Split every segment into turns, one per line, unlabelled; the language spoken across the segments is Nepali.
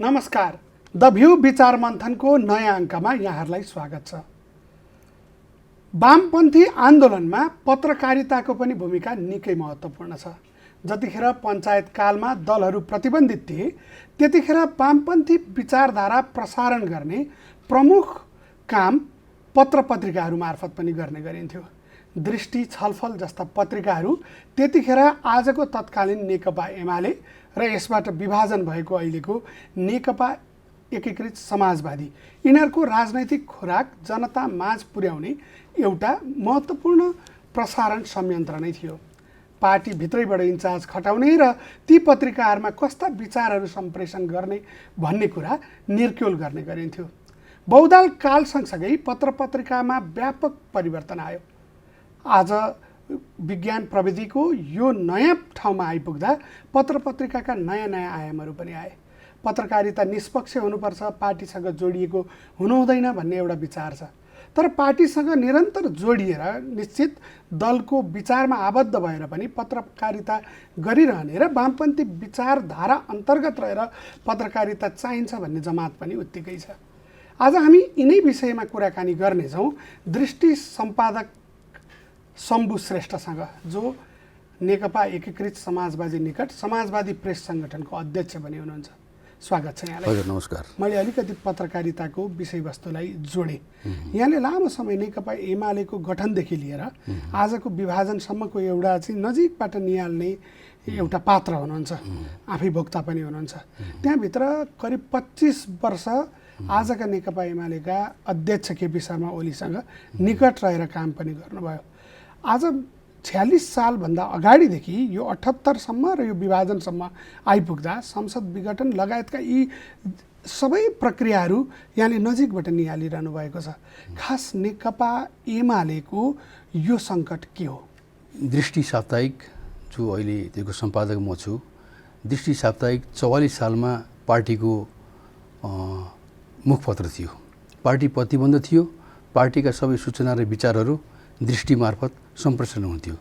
नमस्कार। द भ्यू विचार मन्थनको नयाँ अङ्कमा यहाँहरूलाई स्वागत छ। वामपन्थी आन्दोलनमा पत्रकारिताको पनि भूमिका निकै महत्त्वपूर्ण छ। जतिखेर पञ्चायतकालमा दलहरू प्रतिबन्धित थिए त्यतिखेर वामपन्थी विचारधारा प्रसारण गर्ने प्रमुख काम पत्रपत्रिकाहरू मार्फत पनि गर्ने गरिन्थ्यो। दृष्टि, छलफल जस्ता पत्रिकाहरू त्यतिखेर आजको तत्कालीन नेकपा एमाले र यसबाट विभाजन भएको अहिलेको नेकपा एकीकृत समाजवादी यिनीहरूको राजनैतिक खुराक जनता माझ पुर्याउने एउटा महत्त्वपूर्ण प्रसारण संयन्त्र नै थियो। पार्टी भित्रैबाट इन्चार्ज खटाउने र ती पत्रिकाहरूमा कस्ता विचारहरू सम्प्रेषण गर्ने भन्ने कुरा निर्क्युल गर्ने गरिन्थ्यो। बहुदल काल सँगसँगै पत्रपत्रिकामा व्यापक परिवर्तन आयो। आज विज्ञान प्रविधिको यो नयाँ ठाउँमा आइपुग्दा पत्रपत्रिकाका नयाँ आयामहरू पनि आए। पत्रकारिता निष्पक्ष हुनुपर्छ, पार्टीसँग जोडिएको हुनुहुँदैन भन्ने एउटा विचार छ। तर पार्टीसँग निरन्तर जोडिएर निश्चित दलको विचारमा आबद्ध भएर पनि पत्रकारिता गरिरहने र वामपन्थी विचारधारा अन्तर्गत रहेर पत्रकारिता चाहिन्छ भन्ने जमात पनि उत्तिकै छ। आज हामी यिनै विषयमा कुराकानी गर्नेछौँ दृष्टि सम्पादक शम्भु श्रेष्ठसँग, जो नेकपा एकीकृत समाजवादी निकट समाजवादी प्रेस सङ्गठनको अध्यक्ष पनि हुनुहुन्छ। स्वागत छ यहाँलाई।
हजुर नमस्कार।
मैले अलिकति पत्रकारिताको विषयवस्तुलाई जोडेँ। यहाँले लामो समय नेकपा एमालेको गठनदेखि लिएर आजको विभाजनसम्मको एउटा चाहिँ नजिकबाट निहाल्ने एउटा पात्र हुनुहुन्छ, आफै वक्ता पनि हुनुहुन्छ। त्यहाँभित्र करिब 25 वर्ष आजका नेकपा एमालेका अध्यक्ष केपी शर्मा ओलीसँग निकट रहेर काम पनि गर्नुभयो। आज 46 सालभन्दा अगाडिदेखि यो 78सम्म र यो विभाजनसम्म आइपुग्दा संसद विघटन लगायतका यी सबै प्रक्रियाहरू यहाँले नजिकबाट निहालिरहनु भएको छ। खास नेकपा एमालेको यो सङ्कट के हो?
दृष्टि साप्ताहिक, जो अहिले त्यसको सम्पादक म छु, दृष्टि साप्ताहिक 44 सालमा पार्टीको मुखपत्र थियो। पार्टी प्रतिबन्ध थियो। पार्टीका सबै सूचना र विचारहरू दृष्टि मार्फत सम्प्रेषण हुन्थ्यो।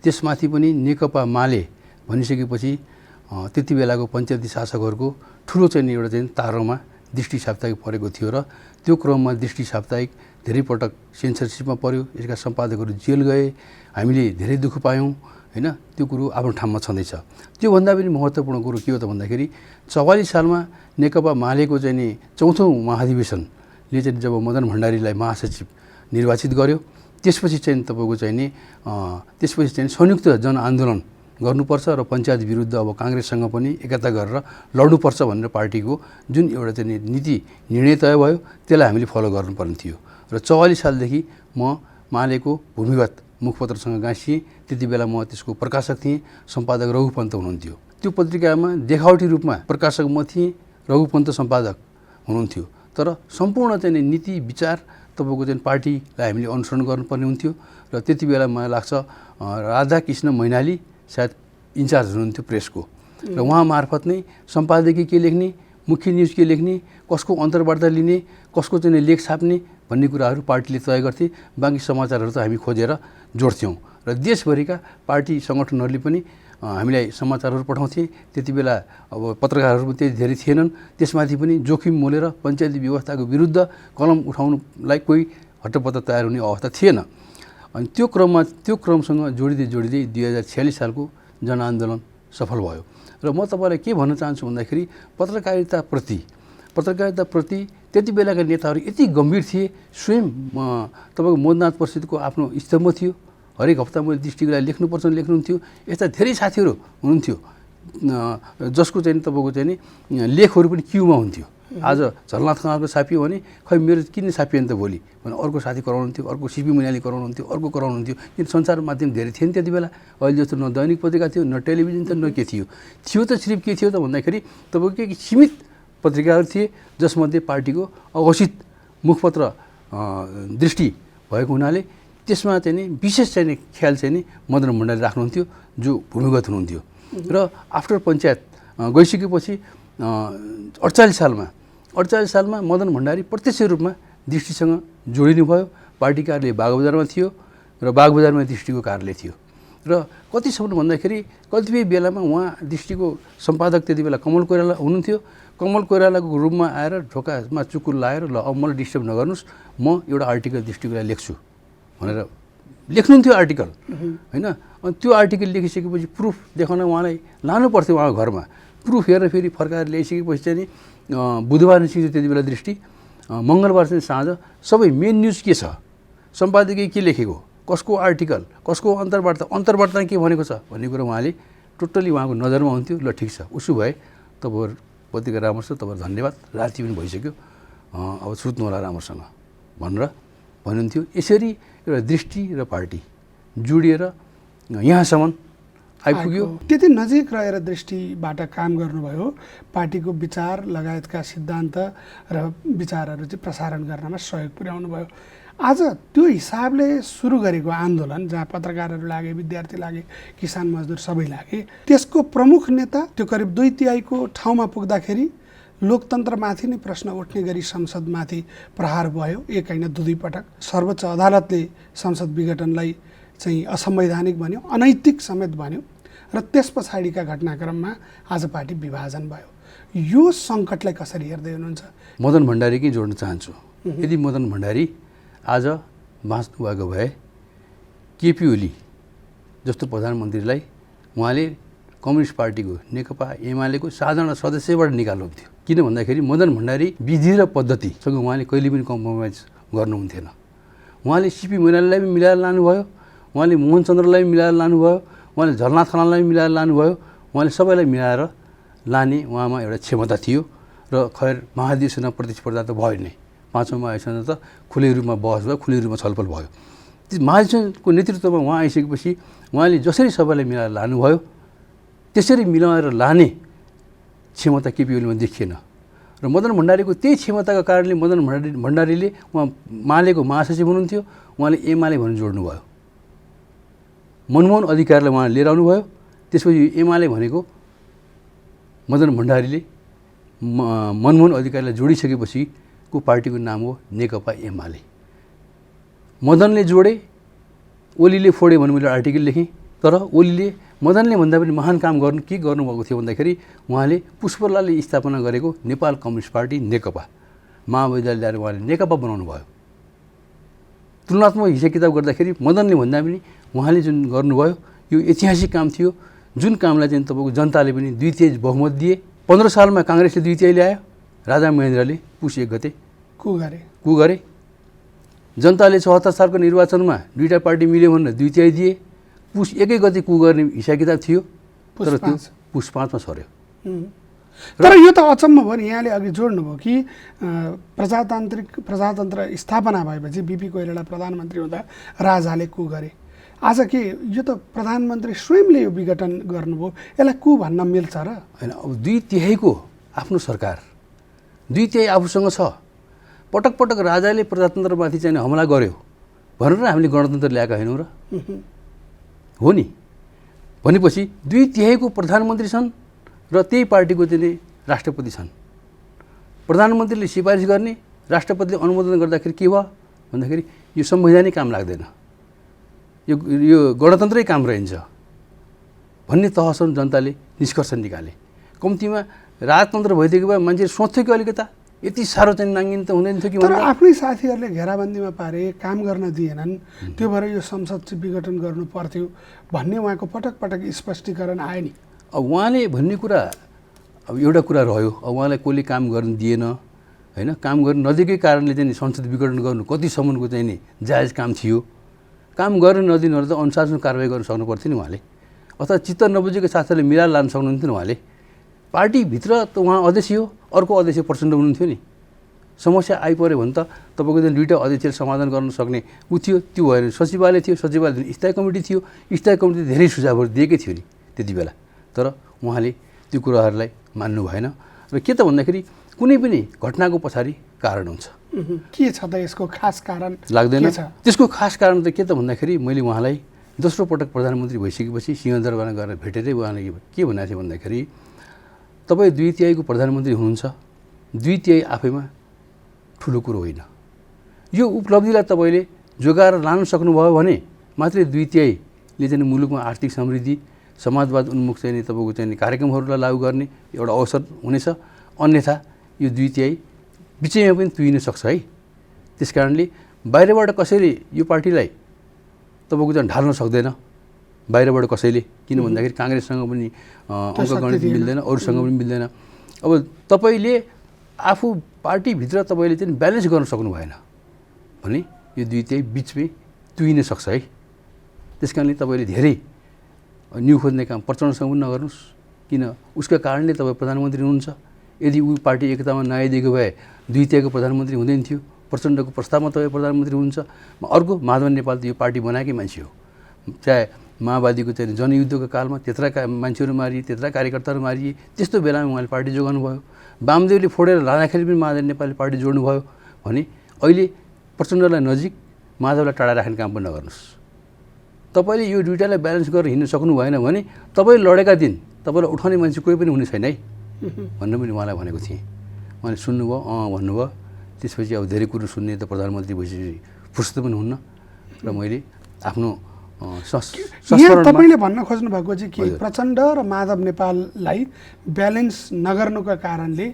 त्यसमाथि पनि नेकपा माले भनिसकेपछि त्यति बेलाको पञ्चायती शासकहरूको ठुलो चाहिँ एउटा चाहिँ तारोमा दृष्टि साप्ताहिक परेको थियो र त्यो क्रममा दृष्टि साप्ताहिक धेरै पटक सेन्सरसिपमा पर्यो। यसका सम्पादकहरू जेल गए, हामीले धेरै दुःख पायौँ हैन। त्यो कुरो आफ्नो ठाउँमा छँदैछ। त्योभन्दा पनि महत्त्वपूर्ण कुरो के हो त भन्दाखेरि 44 सालमा नेकपा मालेको चाहिँ नि 4औं महाधिवेशनले चाहिँ जब मदन भण्डारीलाई महासचिव निर्वाचित गर्यो, त्यसपछि चाहिँ तपाईँको चाहिँ नि त्यसपछि चाहिँ संयुक्त जनआन्दोलन गर्नुपर्छ र पञ्चायत विरुद्ध अब काङ्ग्रेससँग पनि एकता गरेर लड्नुपर्छ भनेर पार्टीको जुन एउटा चाहिँ नीति निर्णय तय भयो त्यसलाई हामीले फलो गर्नुपर्ने थियो। र 44 सालदेखि म मालेको भूमिगत मुखपत्रसँग गाँसिएँ। त्यति बेला म त्यसको प्रकाशक थिएँ, सम्पादक रघुपन्त हुनुहुन्थ्यो। त्यो पत्रिकामा देखावटी रूपमा प्रकाशक म थिएँ, रघुपन्त सम्पादक हुनुहुन्थ्यो। तर सम्पूर्ण चाहिँ नीति विचार तपाईँको चाहिँ पार्टीलाई हामीले अनुसरण गर्नुपर्ने हुन्थ्यो। र त्यति बेला मलाई लाग्छ राधाकृष्ण मैनाली सायद इन्चार्ज हुनुहुन्थ्यो प्रेसको, र उहाँ मार्फत नै सम्पादकीय के लेख्ने, मुख्य न्युज के लेख्ने, कसको अन्तर्वार्ता लिने, कसको चाहिँ लेख छाप्ने भन्ने कुराहरू पार्टीले तय गर्थे। बाँकी समाचारहरू त हामी खोजेर जोड्थ्यौँ र देशभरिका पार्टी सङ्गठनहरूले पनि हामीलाई समाचारहरू पठाउँथे। त्यति बेला अब पत्रकारहरू पनि त्यति धेरै थिएनन्। त्यसमाथि पनि जोखिम मोलेर पञ्चायती व्यवस्थाको विरुद्ध कलम उठाउनुलाई कोही हट्टपट्ट तयार हुने अवस्था थिएन। अनि त्यो क्रमसँग जोडिँदै 2046 सालको जनआन्दोलन सफल भयो। र म तपाईँलाई के भन्न चाहन्छु भन्दाखेरि पत्रकारिताप्रति त्यति बेलाका नेताहरू यति गम्भीर थिए। स्वयं तपाईँको मोदनाथ प्रसिद्धको आफ्नो स्तम्भ थियो। हरेक हप्ता मैले दृष्टिको लागि लेख्नुपर्छ लेख्नुहुन्थ्यो। यस्ता धेरै साथीहरू हुनुहुन्थ्यो जसको चाहिँ तपाईँको चाहिँ नि लेखहरू पनि क्युमा हुन्थ्यो। आज झलनाथ खनालको छापियो भने खै मेरो किन छापिएन त भोलि भने अर्को साथी कराउनुहुन्थ्यो, अर्को सिपी मैनाली कराउनुहुन्थ्यो, अर्को कराउनुहुन्थ्यो। किन सञ्चार माध्यम धेरै थिएन त्यति बेला। अहिले जस्तो न दैनिक पत्रिका थियो, न टेलिभिजन थियो, न के थियो। त सिर्फ के थियो त भन्दाखेरि तपाईँको के सीमित पत्रिकाहरू थिए, जसमध्ये पार्टीको अघोषित मुखपत्र दृष्टि भएको हुनाले त्यसमा चाहिँ नि विशेष चाहिँ नि ख्याल चाहिँ नि मदन भण्डारी राख्नुहुन्थ्यो, जो भूमिगत हुनुहुन्थ्यो। र आफ्टर पञ्चायत गइसकेपछि 48 सालमा मदन भण्डारी प्रत्यक्ष रूपमा दृष्टिसँग जोडिनु भयो। पार्टी कार्यालय बागबजारमा थियो र बागबजारमा दृष्टिको कार्यालय थियो। र कतिसम्म भन्दाखेरि कतिपय बेलामा उहाँ दृष्टिको सम्पादक त्यति बेला कमल कोइराला हुनुहुन्थ्यो। कमल कोइरालाको रूपमा आएर ढोकामा चुकुर लाएर ल अब मलाई डिस्टर्ब नगर्नुहोस्, म एउटा आर्टिकल दृष्टिको लागि लेख्छु भनेर लेख्नुहुन्थ्यो आर्टिकल होइन। अनि त्यो आर्टिकल लेखिसकेपछि प्रुफ देखाउन उहाँलाई लानु पर्थ्यो उहाँको घरमा। प्रुफ हेरेर फेरि फर्काएर ल्याइसकेपछि चाहिँ नि बुधबार निस्किन्छ त्यति बेला दृष्टि, मङ्गलबार चाहिँ साँझ सबै मेन न्युज के छ, सम्पादकीय के लेखेको, कसको आर्टिकल, कसको अन्तर्वार्ता के भनेको छ भन्ने कुरा उहाँले टोटल्ली उहाँको नजरमा हुन्थ्यो। ल ठिक छ, उसो भए तपाईँहरू पत्रिका राम्रो छ, तपाईँहरू धन्यवाद, राति पनि भइसक्यो, अब सुत्नु होला राम्रोसँग भनेर भन्नुहुन्थ्यो। यसरी एउटा दृष्टि र पार्टी जोडिएर यहाँसम्म आइपुग्यो।
त्यति नजिक रहेर दृष्टिबाट काम गर्नुभयो, पार्टीको विचार लगायतका सिद्धान्त र विचारहरू चाहिँ प्रसारण गर्नमा सहयोग पुर्याउनु भयो। आज त्यो हिसाबले सुरु गरेको आन्दोलन जहाँ पत्रकारहरू लागे, विद्यार्थी लागे, किसान मजदुर सबै लागे, त्यसको प्रमुख नेता त्यो करिब 2/3 ठाउँमा पुग्दाखेरि लोकतन्त्रमाथि नै प्रश्न उठ्ने गरी संसदमाथि प्रहार भयो, एक होइन दुई पटक। सर्वोच्च अदालतले संसद विघटनलाई चाहिँ असंवैधानिक भन्यो, अनैतिक समेत भन्यो र त्यस पछाडिका घटनाक्रममा आज पार्टी विभाजन भयो। यो सङ्कटलाई कसरी हेर्दै हुनुहुन्छ?
मदन भण्डारीकै जोड्न चाहन्छु। यदि मदन भण्डारी आज बाँच्नु भएको भए केपी ओली जस्तो प्रधानमन्त्रीलाई उहाँले कम्युनिस्ट पार्टीको नेकपा एमालेको साधारण सदस्यबाट निकाल्नुहुन्थ्यो। किन भन्दाखेरि मदन भण्डारी विधि र पद्धतिसँग उहाँले कहिले पनि कम्प्रोमाइज गर्नुहुन्थेन। उहाँले सिपी मैनालीलाई पनि मिलाएर लानुभयो, उहाँले मोहन चन्द्रलाई पनि मिलाएर लानुभयो, उहाँले झलनाथ खनाललाई पनि मिलाएर लानुभयो, उहाँले सबैलाई मिलाएर लाने उहाँमा एउटा क्षमता थियो। र खैर महाधिवेशनमा प्रतिस्पर्धा त भयो नै, 5औं महाधिवेशनमा त खुलै रूपमा बहस भयो, खुलै रूपमा छलफल भयो। त्यो महाधिवेशनको नेतृत्वमा उहाँ आइसकेपछि उहाँले जसरी सबैलाई मिलाएर लानुभयो त्यसरी मिलाएर लाने क्षमता केपी ओलीमा देखिएन। र मदन भण्डारीको त्यही क्षमताको कारणले मदन भण्डारीले उहाँ मालेको महासचिव हुनुहुन्थ्यो, उहाँले एमाले भनेर जोड्नुभयो। मनमोहन अधिकारीलाई उहाँले लिएर आउनुभयो। त्यसपछि एमाले भनेको मदन भण्डारीले मनमोहन अधिकारीलाई जोडिसकेपछि को पार्टीको नाम हो नेकपा एमाले। मदनले जोडे, ओलीले फोडे भन्ने मैले आर्टिकल लेखेँ। तर ओलीले मदनले भन्दा पनि महान काम के गर्नुभएको थियो भन्दाखेरि उहाँले पुष्पलालले स्थापना गरेको नेपाल कम्युनिस्ट पार्टी नेकपा माओवादीलाई ल्याएर उहाँले नेकपा बनाउनु भयो। तुलनात्मक हिसाब किताब गर्दाखेरि मदनले भन्दा पनि उहाँले जुन गर्नुभयो यो ऐतिहासिक काम थियो, जुन कामलाई चाहिँ तपाईँको जनताले पनि 2/3 बहुमत दिए। 15 सालमा काङ्ग्रेसले 2/3 ल्यायो, राजा महेन्द्रले पुस 1 गते कु गरे। जनताले 74 सालको निर्वाचनमा दुईटा पार्टी मिल्यो भनेर 2/3 दिए, पुस 1 गते कु गर्ने हिसाब किताब थियो, तर त्यो पुस 5 मा सर्यो।
तर यो त अचम्म भयो नि, यहाँले अघि जोड्नुभयो कि प्रजातन्त्र स्थापना भएपछि बिपी कोइराला प्रधानमन्त्री हुँदा राजाले कु गरे। आज के यो त प्रधानमन्त्री स्वयंले यो विघटन गर्नुभयो, यसलाई कु भन्न मिल्छ र?
होइन, अब 2/3 आफ्नो सरकार, 2/3 आफूसँग छ। पटक पटक राजाले प्रजातन्त्रमाथि चाहिँ हमला गर्यो भनेर हामीले गणतन्त्र ल्याएका होइनौँ र? हो नि। भनेपछि 2/3 प्रधानमन्त्री छन् र त्यही पार्टीको चाहिँ राष्ट्रपति छन्। प्रधानमन्त्रीले सिफारिस गर्ने, राष्ट्रपतिले अनुमोदन गर्दाखेरि के भयो भन्दाखेरि यो संवैधानिक काम लाग्दैन, यो गणतन्त्रै काम रहन्छ भन्ने तहसम्म जनताले निष्कर्ष निकाले। कम्तीमा राजतन्त्र भइदिएको भए मान्छे सोच्थ्यो कि अलिकता यति साह्रो चाहिँ नाङ्गिन त हुँदैन थियो कि।
तर आफ्नै साथीहरूले घेराबन्दीमा पारे, काम गर्न दिएनन्, त्यो भएर यो संसद चाहिँ विघटन गर्नु पर्थ्यो भन्ने उहाँको पटक पटक स्पष्टीकरण आयो नि।
अब उहाँले भन्ने कुरा अब एउटा कुरा रह्यो, अब उहाँलाई कसले काम गर्न दिएन होइन, काम गर्न नदिएकै कारणले चाहिँ संसद विघटन गर्नु कतिसम्मको चाहिँ नि जायज काम थियो। काम गर्न नदिनुहरू त अनुशासन कारवाही गर्न सक्नु पर्थ्यो नि उहाँले, अथवा चित्त नबुझेको साथीहरूले मिलाएर लान सक्नुहुन्थ्यो नि उहाँले। पार्टीभित्र त उहाँ अध्यक्ष हो, अर्को अध्यक्ष प्रचण्ड हुनुहुन्थ्यो नि। समस्या आइपऱ्यो भने त तपाईँको चाहिँ 2टा अध्यक्षले समाधान गर्न सक्ने ऊ थियो, त्यो भएन। सचिवालय थियो, सचिवालय स्थायी कमिटी थियो, स्थायी कमिटीले धेरै सुझावहरू दिएकै थियो नि त्यति बेला। तर उहाँले त्यो कुराहरूलाई मान्नु भएन। र के त भन्दाखेरि कुनै पनि घटनाको पछाडि कारण हुन्छ।
के छ त यसको खास कारण
लाग्दैन? त्यसको खास कारण त के त भन्दाखेरि मैले उहाँलाई दोस्रो पटक प्रधानमन्त्री भइसकेपछि सिंहदरबारमा गएर भेटेरै उहाँले के भनेको थियो भन्दाखेरि तपाईँ 2/3 प्रधानमन्त्री हुनुहुन्छ, 2/3 आफैमा ठुलो कुरो होइन। यो उपलब्धिलाई तपाईँले जोगाएर लान सक्नुभयो भने मात्रै 2/3ले चाहिँ मुलुकमा आर्थिक समृद्धि, समाजवाद उन्मुख चाहिँ तपाईँको चाहिँ कार्यक्रमहरूलाई लागू गर्ने एउटा अवसर हुनेछ। अन्यथा यो 2/3 बिचैमा पनि तुइन सक्छ है। त्यस कारणले बाहिरबाट कसैले यो पार्टीलाई तपाईँको चाहिँ ढाल्न सक्दैन बाहिरबाट कसैले, किन भन्दाखेरि काङ्ग्रेससँग पनि अङ्कगणित मिल्दैन, अरूसँग पनि मिल्दैन। अब तपाईँले आफू पार्टीभित्र तपाईँले चाहिँ ब्यालेन्स गर्न सक्नु भएन भने यो 2/3 बिचमै तुइन सक्छ है। त्यस कारणले तपाईँले धेरै न्यु खोज्ने काम प्रचण्डसँग पनि नगर्नुहोस्, किन उसका कारणले तपाईँ प्रधानमन्त्री हुनुहुन्छ। यदि ऊ पार्टी एकतामा नआइदिएको भए 2/3 प्रधानमन्त्री हुँदैन थियो। प्रचण्डको प्रस्तावमा तपाईँ प्रधानमन्त्री हुनुहुन्छ। अर्को माधव नेपाल त यो पार्टी बनाएकै मान्छे हो। चाहे माओवादीको चाहिँ जनयुद्धको कालमा त्यत्रा मान्छेहरू मारिए, त्यत्रा कार्यकर्ताहरू मारिए, त्यस्तो बेलामा उहाँले पार्टी जोगाउनु भयो। वामदेवले फोडेर लाँदाखेरि पनि माधव नेपालले पार्टी जोड्नुभयो भने अहिले प्रचण्डलाई नजिक, माधवलाई टाढा राख्ने काम पनि नगर्नुहोस्। तपाईँले यो दुइटालाई ब्यालेन्स गरेर हिँड्न सक्नु भएन भने तपाईँ लडेका दिन तपाईँलाई उठाउने मान्छे कोही पनि हुने छैन है भन्ने पनि उहाँलाई भनेको थिएँ। उहाँले सुन्नुभयो, भन्नुभयो। त्यसपछि अब धेरै कुरो सुन्ने त प्रधानमन्त्री भइसकेपछि फुर्सद पनि हुन्न र मैले आफ्नो
तपाईँले भन्न खोज्नु भएको चाहिँ के प्रचण्ड र माधव नेपाललाई ब्यालेन्स नगर्नुका कारणले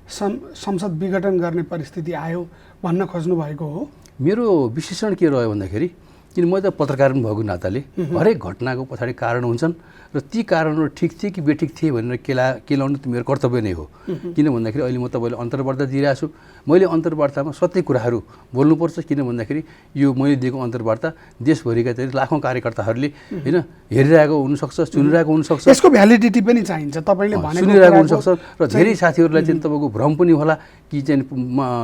संसद विघटन गर्ने परिस्थिति आयो भन्न खोज्नु भएको हो?
मेरो विश्लेषण के रह्यो भन्दाखेरि, किन म त पत्रकार पनि भएको नाताले हरेक घटनाको पछाडि कारण हुन्छन् र ती कारणहरू ठिक थिए कि बेठिक थिए भनेर केलाउनु त मेरो कर्तव्य नै हो। किन भन्दाखेरि अहिले म तपाईँले अन्तर्वार्ता दिइरहेको छु। मैले अन्तर्वार्तामा सत्य कुराहरू बोल्नुपर्छ। किन भन्दाखेरि यो मैले दिएको अन्तर्वार्ता देशभरिका चाहिँ लाखौँ कार्यकर्ताहरूले होइन हेरिरहेको हुनसक्छ, सुनिरहेको हुनसक्छ।
यसको भ्यालिडिटी पनि चाहिन्छ, तपाईँले भनेको
सुनिरहेको हुनसक्छ र धेरै साथीहरूलाई चाहिँ तपाईँको भ्रम पनि होला कि चाहिँ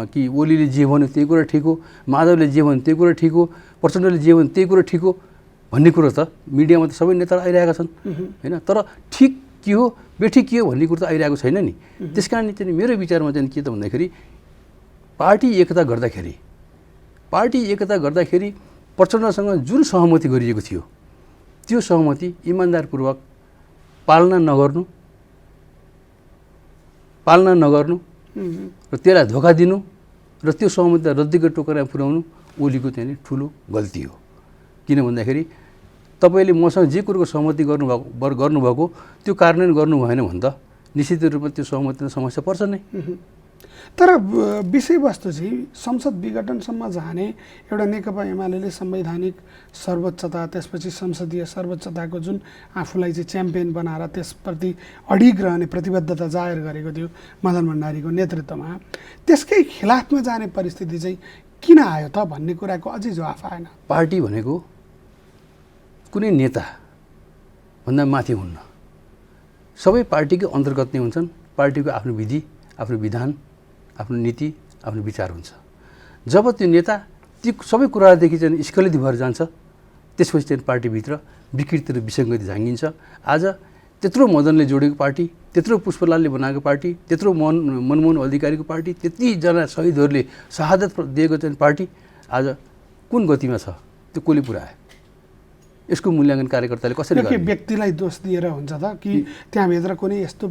कि ओलीले जे भन्यो त्यही कुरा ठिक हो, माधवले जे भन्यो त्यही कुरा ठिक हो, प्रचण्डले जे भन्यो त्यही कुरा ठिक हो भन्ने कुरो त मिडियामा त सबै नेताहरू आइरहेका छन् होइन। तर ठिक के हो बेठिक के हो भन्ने कुरो त आइरहेको छैन नि। त्यस कारणले चाहिँ मेरो विचारमा चाहिँ के त भन्दाखेरि पार्टी एकता गर्दाखेरि प्रचण्डसँग जुन सहमति गरिएको थियो त्यो सहमति इमान्दारपूर्वक पालना नगर्नु र त्यसलाई धोका दिनु र त्यो सहमतिलाई रद्दी टोकरामा पुर्याउनु ओलीको चाहिँ ठुलो गल्ती हो। किन भन्दाखेरि तपाईँले मसँग जे कुरोको सहमति गर्नुभएको त्यो कार्यान्वयन गर्नु भएन भने त निश्चित रूपमा त्यो सहमतिमा समस्या पर्छ नै।
तर विषयवस्तु चाहिँ संसद विघटनसम्म जाने एउटा नेकपा एमाले संवैधानिक सर्वोच्चता, त्यसपछि संसदीय सर्वोच्चताको जुन आफूलाई चाहिँ च्याम्पियन बनाएर त्यसप्रति अडिग रहने प्रतिबद्धता जाहेर गरेको थियो मदन भण्डारीको नेतृत्वमा, त्यसकै खिलाफमा जाने परिस्थिति चाहिँ किन आयो त भन्ने कुराको अझै जवाफ आएन।
पार्टी भनेको कुनै नेता भन्दा माथि हुन्न, सबै पार्टीकै अन्तर्गत नै हुन्छन्। पार्टीको आफ्नो विधि, आफ्नो विधान, आफ्नो नीति, आफ्नो विचार हुन्छ। जब त्यो नेता ती सबै कुरादेखि चाहिँ स्खलित भएर जान्छ त्यसपछि चाहिँ पार्टीभित्र विकृति र विसङ्गति झाँगिन्छ। आज त्यत्रो मदनले जोडेको पार्टी, त्यत्रो पुष्पलालले बनाएको पार्टी, त्यत्रो मनमोहन अधिकारीको पार्टी, त्यतिजना शहीदहरूले शहादत दिएको चाहिँ पार्टी आज कुन गतिमा छ त्यो कसले पुऱ्यायो? यसको मूल्याङ्कन कार्यकर्ताले कसरी गर्ने?
व्यक्तिलाई दोष दिएर हुन्छ त कि त्यहाँभित्र कुनै यस्तो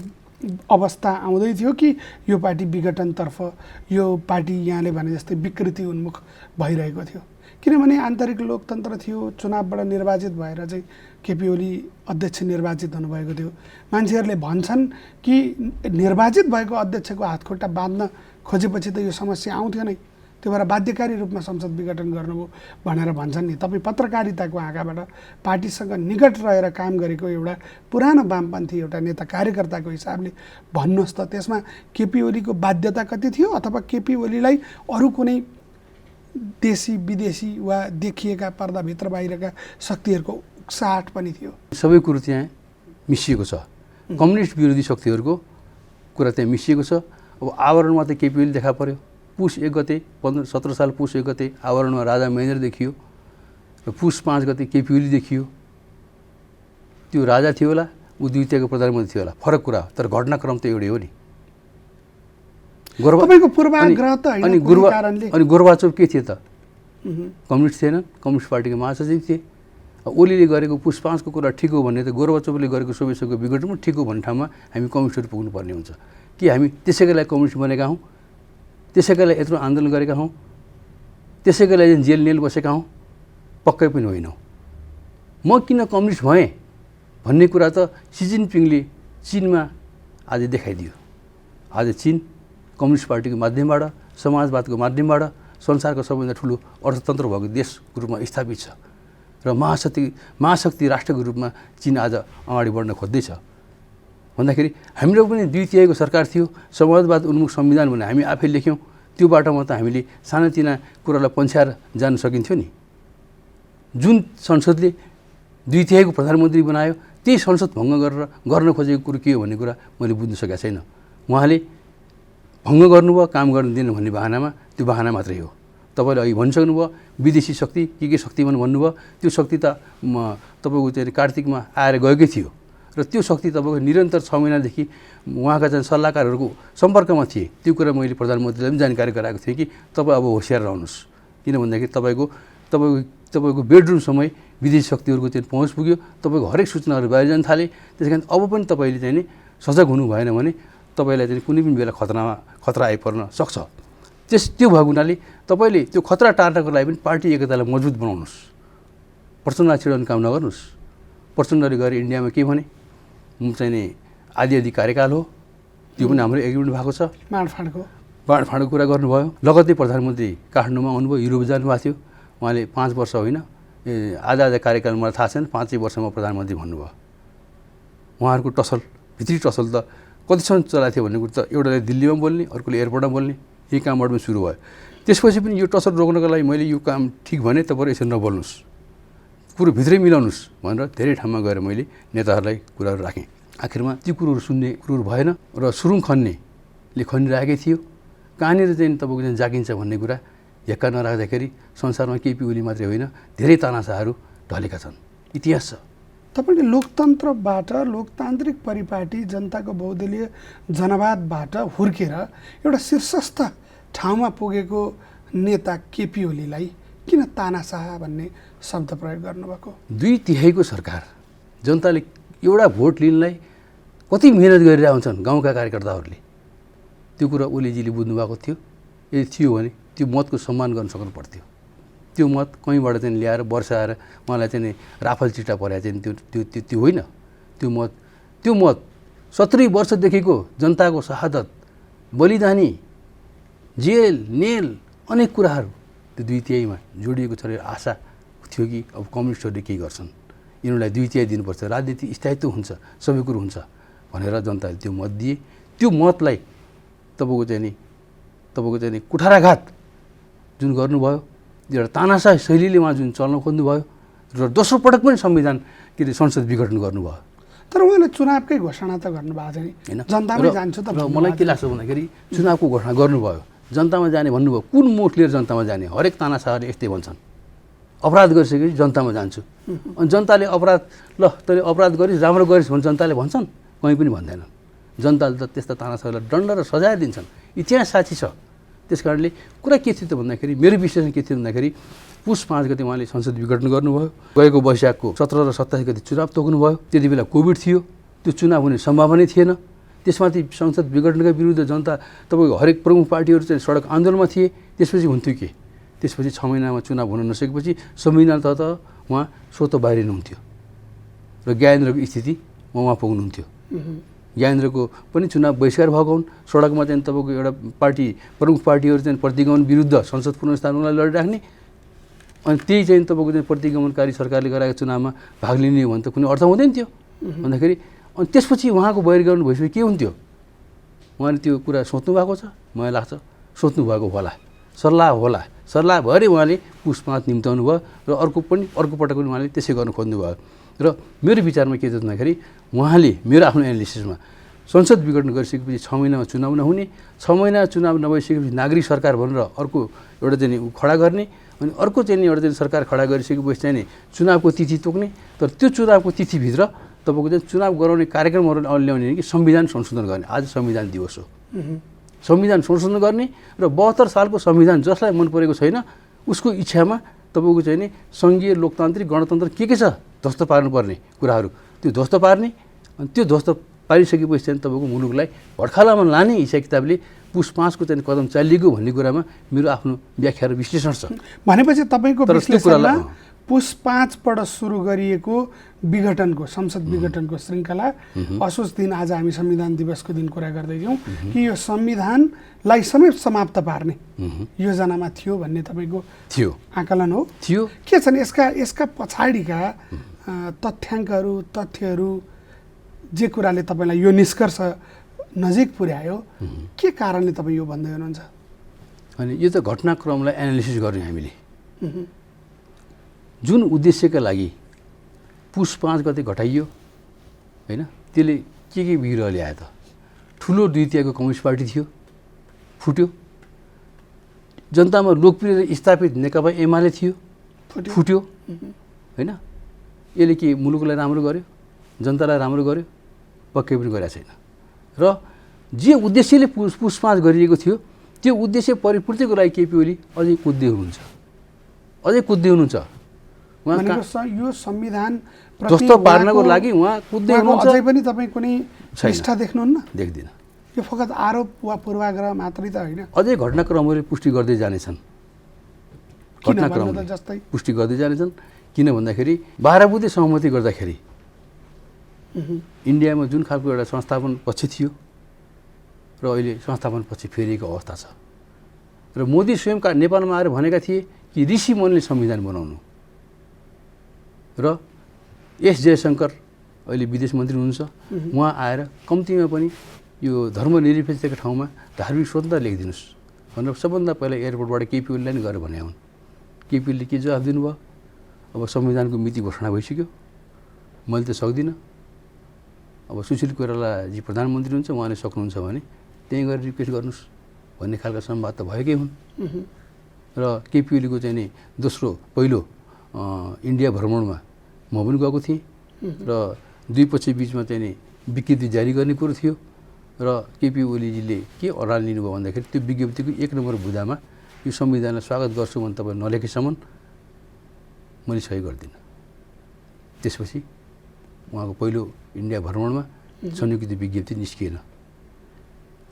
अवस्था आउँदै थियो कि यो पार्टी विघटनतर्फ, यो पार्टी यहाँले भने जस्तै विकृति उन्मुख भइरहेको थियो? किनभने आन्तरिक लोकतन्त्र थियो, चुनावबाट निर्वाचित भएर चाहिँ केपी ओली अध्यक्ष निर्वाचित हुनुभएको थियो। मान्छेहरूले भन्छन् कि निर्वाचित भएको अध्यक्षको हातखुट्टा बाँध्न खोजेपछि त यो समस्या आउँथ्यो नै, त्यो भएर बाध्यकारी रूपमा संसद विघटन गर्नुभयो भनेर भन्छन् नि। तपाईँ पत्रकारिताको आँखाबाट पार्टीसँग निकट रहेर काम गरेको एउटा पुरानो वामपन्थी एउटा नेता कार्यकर्ताको हिसाबले भन्नुहोस् त, त्यसमा केपी ओलीको बाध्यता कति थियो अथवा केपी ओलीलाई अरू कुनै देशी विदेशी वा देखिएका पर्दाभित्र बाहिरका शक्तिहरूको उक्साहट पनि थियो?
सबै कुरो त्यहाँ मिसिएको छ। कम्युनिस्ट विरोधी शक्तिहरूको कुरा त्यहाँ मिसिएको छ। अब आवरणमा त केपी ओली देखा पर्यो। पुस 1 गते 17 साल पुस 1 गते आवरणमा राजा महेन्द्र देखियो र पुस 5 गते केपी ओली देखियो। त्यो राजा थियो होला, ऊ 2/3 प्रधानमन्त्री थियो होला, फरक कुरा। तर घटनाक्रम त एउटै हो नि।
तपाईँको पूर्वाग्रह त हैन कुनै कारणले।
अनि गोर्बाचोभ के थिए त? कम्युनिस्ट थिएनन्, कम्युनिस्ट पार्टीको महासचिव थिए। ओलीले गरेको पुस 5 को कुरा ठिक हो भन्ने त गोर्बाचोभले गरेको सोभियत सङ्घको विघटन पनि ठिक हो भन्ने ठाउँमा हामी कम्युनिस्टहरू पुग्नुपर्ने हुन्छ कि हामी त्यसैका लागि कम्युनिस्ट बनेका हौँ, त्यसैका लागि यत्रो आन्दोलन गरेका हौँ, त्यसैका लागि जेल नेल बसेका हौँ? पक्कै पनि होइनौँ। म किन कम्युनिस्ट भएँ भन्ने कुरा त सी जिनपिङले चिनमा आज देखाइदियो। आज चीन कम्युनिस्ट पार्टीको माध्यमबाट समाजवादको माध्यमबाट संसारको सबैभन्दा ठुलो अर्थतन्त्र भएको देशको रूपमा स्थापित छ र महाशक्ति राष्ट्रको रूपमा चीन आज अगाडि बढ्न खोज्दैछ भन्दाखेरि हाम्रो पनि 2/3 सरकार थियो समाजवाद उन्मुख संविधान भने हामी आफै लेख्यौँ त्यो बाटोमा त हामीले सानोतिना कुरालाई पन्छ्याएर जान सकिन्थ्यो नि जुन संसदले 2/3 प्रधानमन्त्री बनायो त्यही संसद भङ्ग गरेर गर्न खोजेको कुरो के हो भन्ने कुरा मैले बुझ्न सकेको छैन उहाँले भङ्ग गर्नुभयो काम गर्न दिनु भन्ने बहानामा त्यो बहाना मात्रै हो तपाईँले अघि भनिसक्नुभयो विदेशी शक्ति के शक्तिमान भन्नुभयो त्यो शक्ति त तपाईँको चाहिँ कार्तिकमा आएर गएकै थियो र त्यो शक्ति तपाईँको निरन्तर 6 महिनादेखि उहाँका चाहिँ सल्लाहकारहरूको सम्पर्कमा थिए त्यो कुरा मैले प्रधानमन्त्रीलाई पनि जानकारी गराएको थिएँ कि तपाईँ अब होसियार रहनुहोस् किन भन्दाखेरि तपाईँको बेडरुम समय विदेशी शक्तिहरूको चाहिँ पहुँच पुग्यो तपाईँको हरेक सूचनाहरू बाहिर जान थाले त्यस कारण अब पनि तपाईँले चाहिँ नि सजग हुनु भएन भने तपाईँलाई चाहिँ कुनै पनि बेला खतरा आइपर्न सक्छ त्यो भएको हुनाले तपाईँले त्यो खतरा टार्नको लागि पनि पार्टी एकतालाई मजबुत बनाउनुहोस् प्रचण्डलाई छिडाउने काम नगर्नुहोस् प्रचण्डले गएर इन्डियामा के भने चाहिँ नि आदि कार्यकाल हो त्यो पनि हाम्रो एग्रिमेन्ट भएको छ बाँडफाँडको कुरा गर्नुभयो लगत्तै प्रधानमन्त्री काठमाडौँमा आउनुभयो युरोप जानुभएको थियो उहाँले 5 वर्ष होइन आधा कार्यकाल मलाई थाहा छैन 5 वर्षमा प्रधानमन्त्री भन्नुभयो उहाँहरूको भित्री टसल त कतिसम्म चलाएको थियो भन्ने कुरो त एउटाले दिल्लीमा बोल्ने अर्कोले एयरपोर्टमा बोल्ने यही कामबाट पनि सुरु भयो त्यसपछि पनि यो टसल रोक्नको लागि मैले यो काम ठिक भने तपाईँहरू यसरी नबोल्नुहोस् कुरो भित्रै मिलाउनुहोस् भनेर धेरै ठाउँमा गएर मैले नेताहरूलाई कुराहरू राखेँ आखिरमा ती कुरोहरू सुन्ने कुरोहरू भएन र सुरुङ खन्नेले खनिरहेकै थियो कहाँनिर चाहिँ तपाईँको चाहिँ जागिन्छ भन्ने कुरा झ्याक्का नराख्दाखेरि संसारमा केपी ओली मात्रै होइन धेरै तानासाहरू ढलेका छन् इतिहास छ
तपाईँले लोकतन्त्रबाट लोकतान्त्रिक परिपाटी जनताको बहुदलीय जनवादबाट हुर्केर एउटा शीर्षस्थ ठाउँमा पुगेको नेता केपी ओलीलाई किन तानाशाह भन्ने शब्द प्रयोग गर्नुभएको
2/3 सरकार जनताले एउटा भोट लिनलाई कति मिहिनेत गरिरहेका हुन्छन् गाउँका कार्यकर्ताहरूले त्यो कुरा ओलीजीले बुझ्नुभएको थियो यदि थियो भने त्यो मतको सम्मान गर्न सक्नु पर्थ्यो त्यो मत कहीँबाट चाहिँ ल्याएर वर्षाएर उहाँलाई चाहिँ राफल चिट्टा परेको चाहिँ त्यो होइन त्यो मत 70 वर्षदेखिको जनताको शहादत बलिदानी जेल नेल अनेक कुराहरू त्यो 2/3 जोडिएको छ र आशा थियो कि अब कम्युनिस्टहरूले के गर्छन् यिनीहरूलाई 2/3 दिनुपर्छ राजनीति स्थायित्व हुन्छ सबै कुरो हुन्छ भनेर जनताले त्यो मत दिए त्यो मतलाई तपाईँको चाहिँ नि कुठाराघात जुन गर्नुभयो एउटा तानाशाह शैलीले उहाँ जुन चल्न खोज्नुभयो र दोस्रो पटक पनि संविधान के अरे संसद विघटन गर्नुभयो
तर उहाँले चुनावकै घोषणा त गर्नुभएको छैन जनतामै जान्छ त
मलाई के लाग्छ भन्दाखेरि चुनावको घोषणा गर्नुभयो जनतामा जाने भन्नुभयो कुन मोठ लिएर जनतामा जाने हरेक तानाशाहले यस्तै भन्छन् अपराध गरिसकेपछि जनतामा जान्छु अनि जनताले तैँले अपराध गरिस् राम्रो गरिस् भने जनताले भन्छन् कहीँ पनि भन्दैनन् जनताले त त्यस्ता तानाशाहलाई दण्ड र सजाय दिन्छन् इतिहास साक्षी छ त्यस कारणले कुरा के थियो त भन्दाखेरि मेरो विश्लेषण के थियो भन्दाखेरि पुस 5 गते उहाँले संसद विघटन गर्नुभयो गएको वैशाखको 17 र 27 गते चुनाव तोक्नुभयो त्यति बेला कोभिड थियो त्यो चुनाव हुने सम्भावना थिएन त्यसमाथि संसद विघटनका विरुद्ध जनता तपाईँको हरेक प्रमुख पार्टीहरू चाहिँ सडक आन्दोलनमा थिए त्यसपछि हुन्थ्यो के त्यसपछि 6 महिनामा चुनाव हुन नसकेपछि संविधान त उहाँ स्वतः बाहिरिनुहुन्थ्यो र ज्ञानेन्द्रको स्थिति उहाँ पुग्नुहुन्थ्यो ज्ञानेन्द्रको पनि चुनाव बहिष्कार भएको हुन् सडकमा चाहिँ तपाईँको एउटा पार्टी प्रमुख पार्टीहरू चाहिँ प्रतिगमन विरुद्ध संसद पुनर्स्थापनालाई लडिराख्ने अनि त्यही चाहिँ तपाईँको चाहिँ प्रतिगमनकारी सरकारले गराएको चुनावमा भाग लिने हो भने त कुनै अर्थ हुँदैन थियो भन्दाखेरि अनि त्यसपछि उहाँको बहिर्गमन भइसक्यो के हुन्थ्यो उहाँले त्यो कुरा सोच्नु भएको छ मलाई लाग्छ सोच्नु भएको होला सल्लाह भएरै उहाँले पुस 5 निम्ताउनु भयो र अर्को पटक पनि उहाँले त्यसै गर्न खोज्नुभयो र मेरो विचारमा के छ भन्दाखेरि उहाँले मेरो आफ्नो एनालिसिसमा संसद विघटन गरिसकेपछि 6 महिनामा चुनाव नहुने 6 महिना चुनाव नभइसकेपछि नागरिक सरकार भनेर अर्को एउटा चाहिँ खडा गर्ने अनि अर्को चाहिँ एउटा चाहिँ सरकार खडा गरिसकेपछि चाहिँ चुनावको तिथि तोक्ने तर त्यो चुनावको तिथिभित्र तपाईँको चाहिँ चुनाव गराउने कार्यक्रमहरू ल्याउने कि संविधान संशोधन गर्ने आज संविधान दिवस हो संविधान संशोधन गर्ने र 72 सालको संविधान जसलाई मन परेको छैन उसको इच्छामा तपाईँको चाहिँ नि सङ्घीय लोकतान्त्रिक गणतन्त्र के छ ध्वस्त पार्नुपर्ने कुराहरू त्यो ध्वस्त पार्ने अनि त्यो ध्वस्त पारिसकेपछि चाहिँ तपाईँको मुलुकलाई भड्खालामा लाने हिसाब किताबले पुस 5 को चाहिँ कदम चालिएको भन्ने कुरामा मेरो आफ्नो व्याख्या र विश्लेषण छ
भनेपछि तपाईँको विश्लेषणमा पुस 5बाट सुरु गरिएको विघटनको संसद विघटनको श्रृङ्खला असोज दिन आज हामी संविधान दिवसको दिन कुरा गर्दैछौँ कि यो संविधानलाई समेत समाप्त पार्ने योजनामा थियो भन्ने तपाईँको
थियो
आकलन हो
थियो
के छन् यसका पछाडिका तथ्याङ्कहरू तथ्यहरू जे कुराले तपाईँलाई यो निष्कर्ष नजिक पुर्यायो के कारणले तपाईँ यो भन्दै हुनुहुन्छ
अनि यो त घटनाक्रमलाई एनालिसिस गर्ने हामीले जुन उद्देश्यका लागि पुस 5 गते घटाइयो होइन त्यसले के बिग्र ल्यायो त ठुलो द्वितीयको कम्युनिस्ट पार्टी थियो फुट्यो जनतामा लोकप्रिय स्थापित नेकपा एमाले थियो फुट्यो होइन यसले के मुलुकलाई राम्रो गर्यो जनतालाई राम्रो गर्यो पक्कै पनि गरेको छैन र जे उद्देश्यले पुस 5 गरिएको थियो त्यो उद्देश्य परिपूर्तिको लागि केपी ओली अझै कुद्दै हुनुहुन्छ
यो संविधान
जस्तो पार्नको लागि उहाँ कुद्दै हुनुहुन्छ
अझै पनि तपाईँ कुनै निष्ठा देख्नुहुन्न
देख्दिन
यो फकत आरोप वा पूर्वाग्रह मात्रै त होइन
अझै घटनाक्रमहरूले पुष्टि गर्दै जानेछन् घटनाक्रमले
जस्तै
पुष्टि गर्दै जानेछन् किन भन्दाखेरि 12 बुँदे सहमति गर्दाखेरि इन्डियामा जुन खालको एउटा संस्थापन पक्ष थियो र अहिले संस्थापन पछि फेरिएको अवस्था छ र मोदी स्वयं नेपालमा आएर भनेका थिए कि ऋषि मुनिले संविधान बनाउनु र एस जयशङ्कर अहिले विदेश मन्त्री हुनुहुन्छ उहाँ आएर कम्तीमा पनि यो धर्मनिरपेक्षको ठाउँमा धार्मिक स्वतन्त्रता लेखिदिनुहोस् भनेर सबभन्दा पहिला एयरपोर्टबाट केपी ओलीलाई नै गएर भने हुन् केपी ओलीले के जवाफ दिनुभयो अब संविधानको मिति घोषणा भइसक्यो मैले त सक्दिनँ अब सुशील कोइरालाजी प्रधानमन्त्री हुन्छ उहाँले सक्नुहुन्छ भने त्यहीँ गएर रिक्वेस्ट गर्नुहोस् भन्ने खालका संवाद त भएकै हुन् र केपी ओलीको चाहिँ नि पहिलो इन्डिया भ्रमणमा म पनि गएको थिएँ र दुई पक्ष बिचमा चाहिँ नि विज्ञप्ति जारी गर्ने कुरो थियो र केपी ओलीजीले के अडान लिनुभयो भन्दाखेरि त्यो विज्ञप्तिको 1 नम्बर बुँदामा यो संविधानलाई स्वागत गर्छु भने तपाईँ नलेखेसम्म मैले सही गर्दिनँ त्यसपछि उहाँको पहिलो इन्डिया भ्रमणमा संयुक्त विज्ञप्ति निस्किएन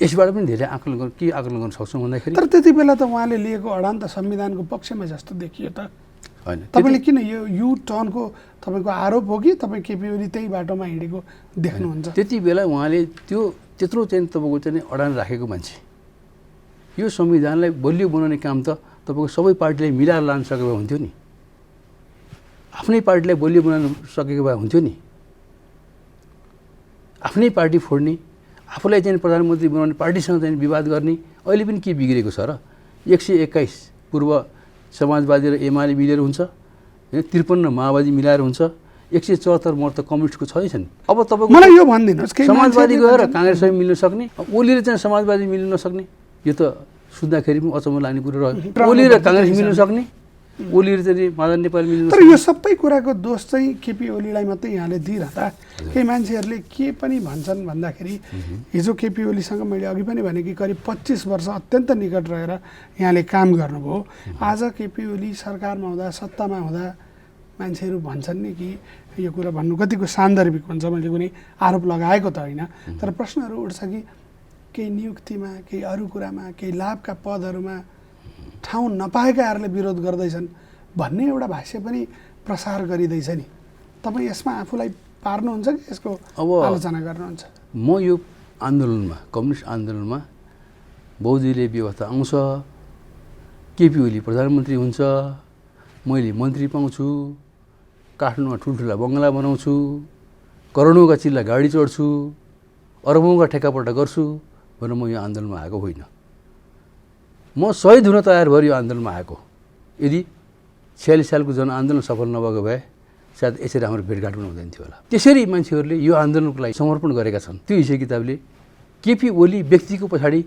यसबाट पनि धेरै आकलन गर्न सक्छौँ भन्दाखेरि
तर त्यति बेला त उहाँले लिएको अडान त संविधानको पक्षमा जस्तो देखियो त
होइन
तपाईँले किन यो यु टर्नको तपाईँको आरोप हो कि तपाईँ केपी ओली त्यही बाटोमा हिँडेको देख्नुहुन्छ
त्यति बेला उहाँले त्यत्रो चाहिँ तपाईँको चाहिँ अडान राखेको मान्छे यो संविधानलाई बलियो बनाउने काम त तपाईँको सबै पार्टीलाई मिलाएर लान सकेको हुन्थ्यो नि आफ्नै पार्टीलाई बलियो बनाउन सकेको भए हुन्थ्यो नि आफ्नै पार्टी फोड्ने आफूलाई चाहिँ प्रधानमन्त्री बनाउने पार्टीसँग चाहिँ विवाद गर्ने अहिले पनि के बिग्रेको छ र 121 पूर्व समाजवादी र एमाले मिलेर हुन्छ होइन 53 माओवादी मिलाएर हुन्छ 174 मत त कम्युनिस्टको छँदैछ नि अब तपाईँको
मलाई यो भनिदिनुहोस्
समाजवादी गएर काङ्ग्रेससँग मिल्न सक्ने ओली र चाहिँ समाजवादी मिल्न नसक्ने यो त सुन्दाखेरि पनि अचम्म लाग्ने कुरो रह्यो ओली र काङ्ग्रेस मिल्न सक्ने ओली र चाहिँ माधव नेपाल मिल्न
तर यो सबै कुराको दोष चाहिँ केपी ओलीलाई मात्रै यहाँले दिइरहँदा केही मान्छेहरूले के पनि भन्छन् भन्दाखेरि हिजो केपी ओलीसँग मैले अघि पनि भने कि करिब 25 वर्ष अत्यन्त निकट रहेर यहाँले काम गर्नुभयो आज केपी ओली सरकारमा हुँदा सत्तामा हुँदा मान्छेहरू भन्छन् नि कि यो कुरा भन्नु कतिको सान्दर्भिक हुन्छ मैले कुनै आरोप लगाएको त होइन तर प्रश्नहरू उठ्छ कि केही नियुक्तिमा केही अरू कुरामा केही लाभका पदहरूमा ठाउँ नपाएकाहरूले विरोध गर्दैछन् भन्ने एउटा भाष्य पनि प्रसार गरिँदैछ नि तपाईँ यसमा आफूलाई पार्नुहुन्छ कि यसको आलोचना गर्नुहुन्छ
म यो आन्दोलनमा कम्युनिस्ट आन्दोलनमा बहुदलीय व्यवस्था आउँछ केपी ओली प्रधानमन्त्री हुन्छ मैले मन्त्री पाउँछु काठमाडौँमा ठुल्ठुला बङ्गला बनाउँछु करोडौँका चिल्ला गाडी चढ्छु अरबौँका ठेक्कापट्टा गर्छु भनेर म यो आन्दोलनमा आएको होइन म शहीद हुन तयार भएर यो आन्दोलनमा आएको यदि 46 सालको जनआन्दोलन सफल नभएको भए सायद यसरी हाम्रो भेटघाट पनि हुँदैन थियो होला त्यसरी मान्छेहरूले यो आन्दोलनको लागि समर्पण गरेका छन् त्यो हिसाब किताबले केपी ओली व्यक्तिको पछाडि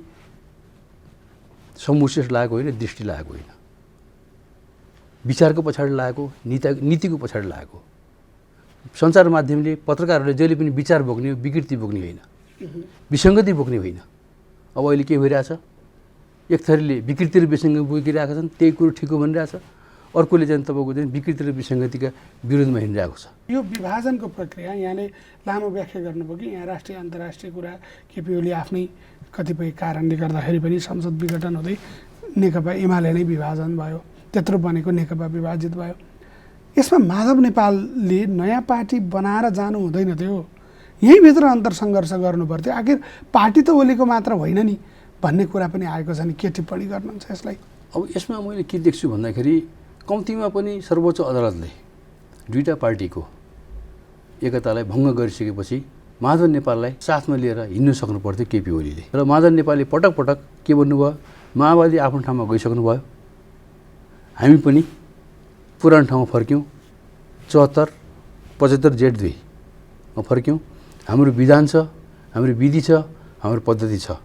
समुचित लागेको होइन दृष्टि लागेको होइन विचारको पछाडि लागेको नीतिको पछाडि लागेको सञ्चार माध्यमले पत्रकारहरूले जहिले पनि विचार बोक्ने विकृति बोक्ने होइन विसङ्गति बोक्ने होइन अब अहिले के भइरहेछ एक थरीले विकृति र विसङ्गति बोकिरहेका छन् त्यही कुरो ठिक हो भनिरहेछ अर्कोले चाहिँ तपाईँको चाहिँ विकृति र विसङ्गतिका विरोधमा हिँडिरहेको छ
यो विभाजनको प्रक्रिया यहाँले लामो व्याख्या गर्नुभयो कि यहाँ राष्ट्रिय अन्तर्राष्ट्रिय कुरा केपी ओली आफ्नै कतिपय कारणले गर्दाखेरि पनि संसद विघटन हुँदै नेकपा एमाले नै विभाजन भयो त्यत्रो बनेको नेकपा विभाजित भयो यसमा माधव नेपालले नयाँ पार्टी बनाएर जानु हुँदैन थियो, यहीँभित्र अन्तरसङ्घर्ष गर्नु पर्थ्यो। आखिर पार्टी त ओलीको मात्र होइन नि भन्ने कुरा पनि आएको छ नि, के टिप्पणी गर्नुहुन्छ यसलाई?
अब यसमा मैले के देख्छु भन्दाखेरि कम्तीमा पनि सर्वोच्च अदालतले दुईटा पार्टीको एकतालाई भङ्ग गरिसकेपछि माधव नेपाललाई साथमा लिएर हिँड्न सक्नु पर्थ्यो केपी ओलीले। र माधव नेपालले पटक पटक के भन्नुभयो, माओवादी आफ्नो ठाउँमा गइसक्नुभयो, हामी पनि पुरानो ठाउँमा फर्क्यौँ, 74-75 Z2 फर्क्यौँ, हाम्रो विधान छ, हाम्रो विधि छ, हाम्रो पद्धति छ।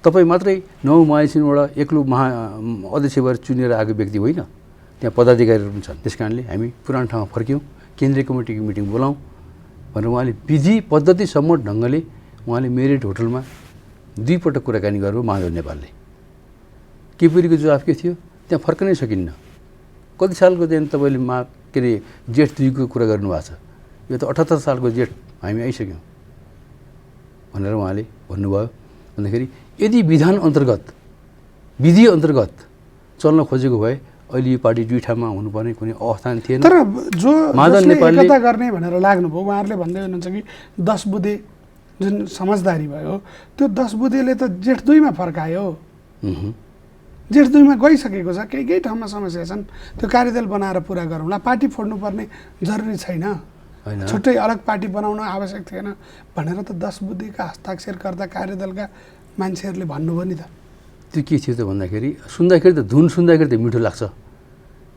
तपाईँ मात्रै 9 महाधिवेशनबाट एक्लो अध्यक्ष भएर चुनेर आएको व्यक्ति होइन, त्यहाँ पदाधिकारीहरू पनि छन्। त्यस कारणले हामी पुरानो ठाउँमा फर्क्यौँ, केन्द्रीय कमिटीको मिटिङ बोलाउँ भनेर उहाँले विधि पद्धति सम्मत ढङ्गले उहाँले मेरिट होटलमा 2 पटक कुराकानी गर्नुभयो माधव नेपालले। केपीको जवाफ के थियो, त्यहाँ फर्कनै सकिन्न। कति सालको चाहिँ तपाईँले के अरे Z2 को कुरा गर्नुभएको छ, यो त 78 सालको जेठ हामी आइसक्यौँ भनेर उहाँले भन्नुभयो। भन्दाखेरि यदि विधान अन्तर्गत विधि अन्तर्गत चल्न खोजेको भए अहिले यो पार्टी दुई ठाउँमा हुनुपर्ने कुनै अवस्था थिएन।
तर जो
माधव नेपालले
एकता गर्ने भनेर लाग्नुभयो, उहाँहरूले भन्दै हुनुहुन्छ कि 10 बुँदे जुन समझदारी भयो त्यो 10 बुँदेले त Z2 मा फर्कायो। Z2 मा गइसकेको छ, केही केही ठाउँमा समस्या छन्, त्यो कार्यदल बनाएर पुरा गरौँला, पार्टी फोड्नुपर्ने जरुरी छैन, छुट्टै अलग पार्टी बनाउन आवश्यक थिएन भनेर त 10 बुँदेका हस्ताक्षरकर्ता कार्यदलका मान्छेहरूले भन्नुभयो नि त।
त्यो के थियो त भन्दाखेरि सुन्दाखेरि त धुन सुन्दाखेरि त मिठो लाग्छ,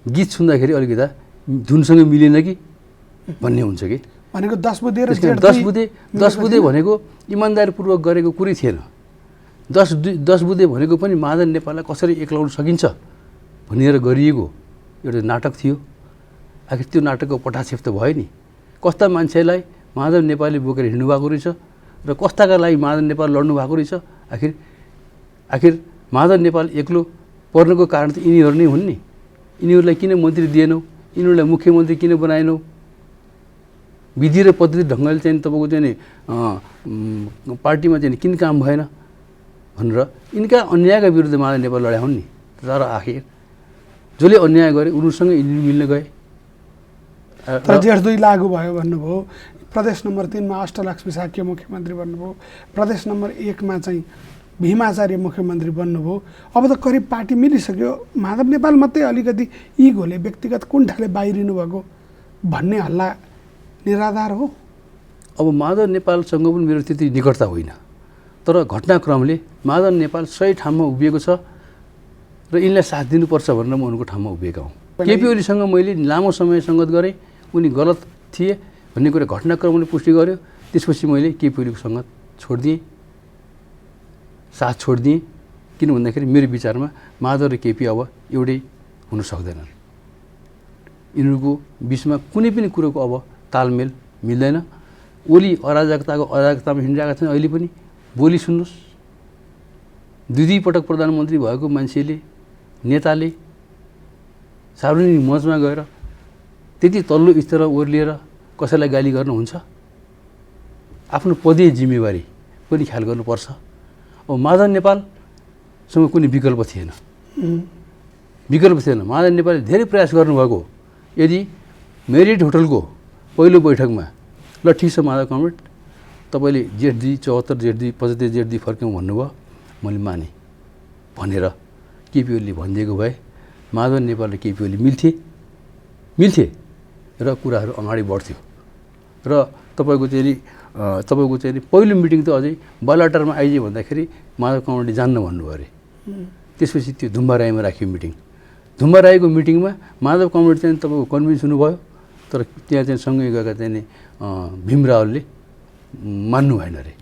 गीत सुन्दाखेरि अलिकति धुनसँग मिलेन कि भन्ने हुन्छ कि
भनेको 10 बुँदे र
10 बुँदे भनेको इमान्दारीपूर्वक गरेको कुरै थिएन। 10 बुँदे भनेको पनि माधव नेपाललाई कसरी एक्लाउन सकिन्छ भनेर गरिएको एउटा नाटक थियो। आखिर त्यो नाटकको पटाक्षेप त भयो नि। कस्ता मान्छेलाई माधव नेपालले बोकेर हिँड्नु भएको रहेछ र कस्ताका लागि माधव नेपाल लड्नु भएको रहेछ। आखिर माधव नेपाल एक्लो पर्नुको कारण त यिनीहरू नै हुन् नि। यिनीहरूलाई किन मन्त्री दिएनौ, यिनीहरूलाई मुख्यमन्त्री किन बनाएनौ, विधि र पद्धति ढङ्गले चाहिँ तपाईँको चाहिँ पार्टीमा चाहिँ किन काम भएन भनेर यिनका अन्यायका विरुद्ध माधव नेपाल लड्या हुन् नि। तर आखिर जसले अन्याय गरे उनीहरूसँग यिनीहरू मिल्न गए।
तर Z2 लागू भयो भन्नुभयो, प्रदेश नम्बर 3 मा अष्टलक्ष्मी साक्य मुख्यमन्त्री बन्नुभयो, प्रदेश नम्बर 1 मा चाहिँ भीमाचार्य मुख्यमन्त्री बन्नुभयो। अब त करिब पार्टी मिलिसक्यो, माधव नेपाल मात्रै अलिकति इगोले व्यक्तिगत कुण्ठाले बाहिरिनु भएको भन्ने हल्ला निराधार हो।
अब माधव नेपालसँग पनि मेरो त्यति निकटता होइन, तर घटनाक्रमले माधव नेपाल सही ठाउँमा उभिएको छ र यिनलाई साथ दिनुपर्छ भनेर म उनको ठाउँमा उभिएका हुँ। केपी ओलीसँग मैले लामो समय सङ्गत गरेँ, उनी गलत थिए भन्ने कुरा घटनाक्रमले पुष्टि गर्यो। त्यसपछि मैले केपी ओलीको सङ्गत छोडिदिएँ, साथ छोडिदिएँ। किन भन्दाखेरि मेरो विचारमा माधव र केपी अब एउटै हुन सक्दैनन्। यिनीहरूको बिचमा कुनै पनि कुरोको अब तालमेल मिल्दैन। ओली अराजकतामा हिँडिरहेका छन् अहिले पनि। बोली सुन्नुहोस्, 2 पटक प्रधानमन्त्री भएको मान्छेले, नेताले सार्वजनिक मञ्चमा गएर त्यति तल्लो स्तर ओर्लिएर कसैलाई गाली गर्नुहुन्छ? आफ्नो पदीय जिम्मेवारी पनि ख्याल गर्नुपर्छ। अब माधव नेपालसँग कुनै विकल्प थिएन, माधव नेपालले धेरै प्रयास गर्नुभएको। यदि मेरिट होटलको पहिलो बैठकमा ल ठिक छ माधव कमरेड, तपाईँले Z2 74 Z2 75 Z2 फर्क्यौँ भन्नुभयो, मैले माने भनेर केपी ओलीले भनिदिएको भए माधव नेपाल र केपी ओली मिल्थे र कुराहरू अगाडि बढ्थ्यो। र तपाईँको चाहिँ पहिलो मिटिङ त अझै बालाटारमा आइज भन्दाखेरि माधव कमरेडले जान्न भन्नुभयो अरे। त्यसपछि त्यो धुम्बाराईमा राखियो मिटिङ। धुम्बाराईको मिटिङमा माधव कमरेड चाहिँ तपाईँको कन्भिन्स हुनुभयो, तर त्यहाँ चाहिँ सँगै गएका चाहिँ भीम रावलले मान्नु भएन अरे,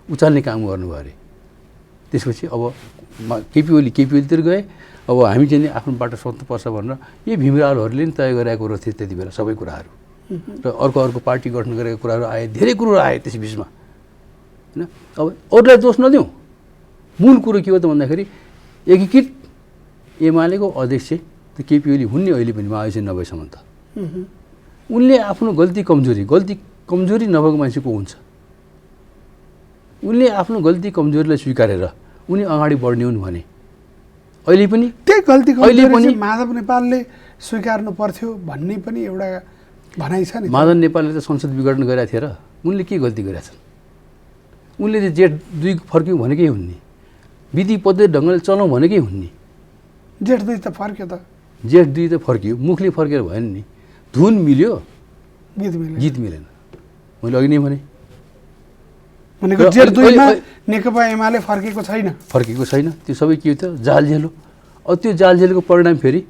उचाल्ने काम गर्नुभयो अरे। त्यसपछि अब केपी ओलीतिर गए। अब हामी चाहिँ आफ्नो बाटो सोध्नुपर्छ भनेर यही भीम रावलहरूले नि तय गरेको कुरो थियो त्यति बेला सबै कुराहरू। र अर्को पार्टी गठन गरेको कुराहरू आए, धेरै कुरोहरू आए त्यस बिचमा होइन। अब अरूलाई दोष नदिउँ, मूल कुरो के हो त भन्दाखेरि एकीकृत एमालेको अध्यक्ष त केपी ओली हुन् नि अहिले पनि महाधिवेशन नभएसम्म त। उनले आफ्नो गल्ती कमजोरी नभएको मान्छे को हुन्छ? उनले आफ्नो गल्ती कमजोरीलाई स्वीकारेर उनी अगाडि बढ्ने हुन् भने अहिले पनि
त्यही गल्ती कमजोरी माधव नेपालले स्वीकार्नु पर्थ्यो भन्ने पनि एउटा भनाइ छ नि।
माधव नेपालले त संसद विघटन गरेका थिए र उनले के गल्ती गरेका छन्? उनले चाहिँ जेठ 2 फर्क्यौँ भनेकै हुन् नि, विधि पद्धति ढङ्गले चलाउँ भनेकै हुन् नि।
जेठ 2 त फर्क्यो त,
जेठ 2 त फर्क्यो, मुखले फर्केर भएन नि। धुन मिल्यो, गीत मिलेन। मैले अघि नै भने
भनेको जेठ 2 मा नेकपा एमाले फर्केको छैन।
त्यो सबै के थियो? जालझेल हो। अब त्यो जालझेलको परिणाम फेरि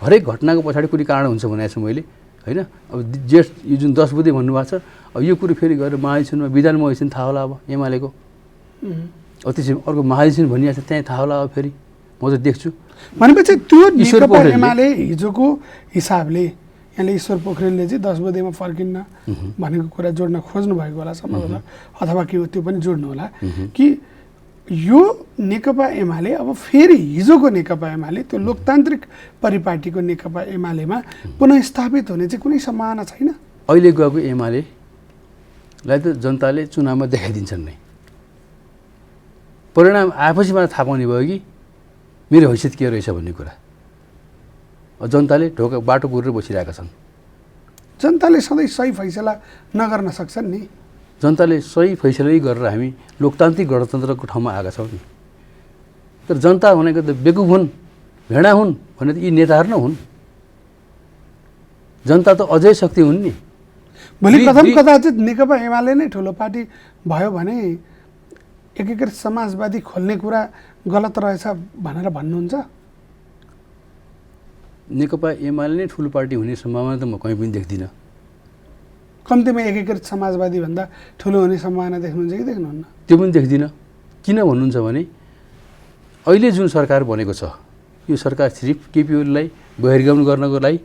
हरेक घटनाको पछाडि कुनै कारण हुन्छ भनेको छु मैले, होइन? अब जेठ यो जुन 10 बुधे भन्नुभएको छ, अब यो कुरो फेरि गएर महाधिवेशनमा विधानमा गएपछि थाहा होला। अब एमालेको अब त्यसपछि अर्को महाधिवेशन भनिएको छ, त्यहीँ थाहा होला। अब फेरि म त देख्छु
भनेपछि त्यो नेकपा एमाले हिजोको हिसाबले यहाँले ईश्वर पोखरेलले चाहिँ 10 बुधेमा फर्किन्न भनेको कुरा जोड्न खोज्नु भएको होला सम्भवतः, अथवा के हो त्यो पनि जोड्नु होला कि यो नेकपा एमाले अब फेरि हिजोको नेकपा एमाले त्यो लोकतान्त्रिक परिपाटीको नेकपा एमालेमा पुनःस्थापित हुने चाहिँ कुनै सम्भावना छैन?
अहिले गएको एमालेलाई त जनताले चुनावमा देखाइदिन्छन् नै। परिणाम आएपछि मात्र थाहा पाउने भयो कि मेरो हैसियत के रहेछ भन्ने कुरा। जनताले ढोका बाटो कुरेर बसिरहेका छन्।
जनताले सधैँ सही फैसला नगर्न सक्छन् नि।
जनताले सही फैसलै गरेर हामी लोकतान्त्रिक गणतन्त्रको ठाउँमा आएका छौँ नि। तर जनता भनेको त बेकुफ हुन्, भेडा हुन् भने त यी नेताहरू नै हुन्। जनता त अझै शक्ति हुन् नि।
भोलि कथम कदाचित नेकपा एमाले नै ठुलो पार्टी भयो भने एकीकृत समाजवादी खोल्ने कुरा गलत रहेछ भनेर भन्नुहुन्छ?
नेकपा एमाले नै ठुलो पार्टी हुने सम्भावना त म कहीँ पनि देख्दिनँ।
कम्तीमा एकीकृत समाजवादी भन्दा ठुलो हुने सम्भावना देख्नुहुन्छ कि देख्नुहुन्न?
त्यो पनि देख्दिनँ। किन भन्नुहुन्छ भने अहिले जुन सरकार बनेको छ, यो सरकार सिर्फ केपी ओलीलाई बहिर्गमन गर्नको लागि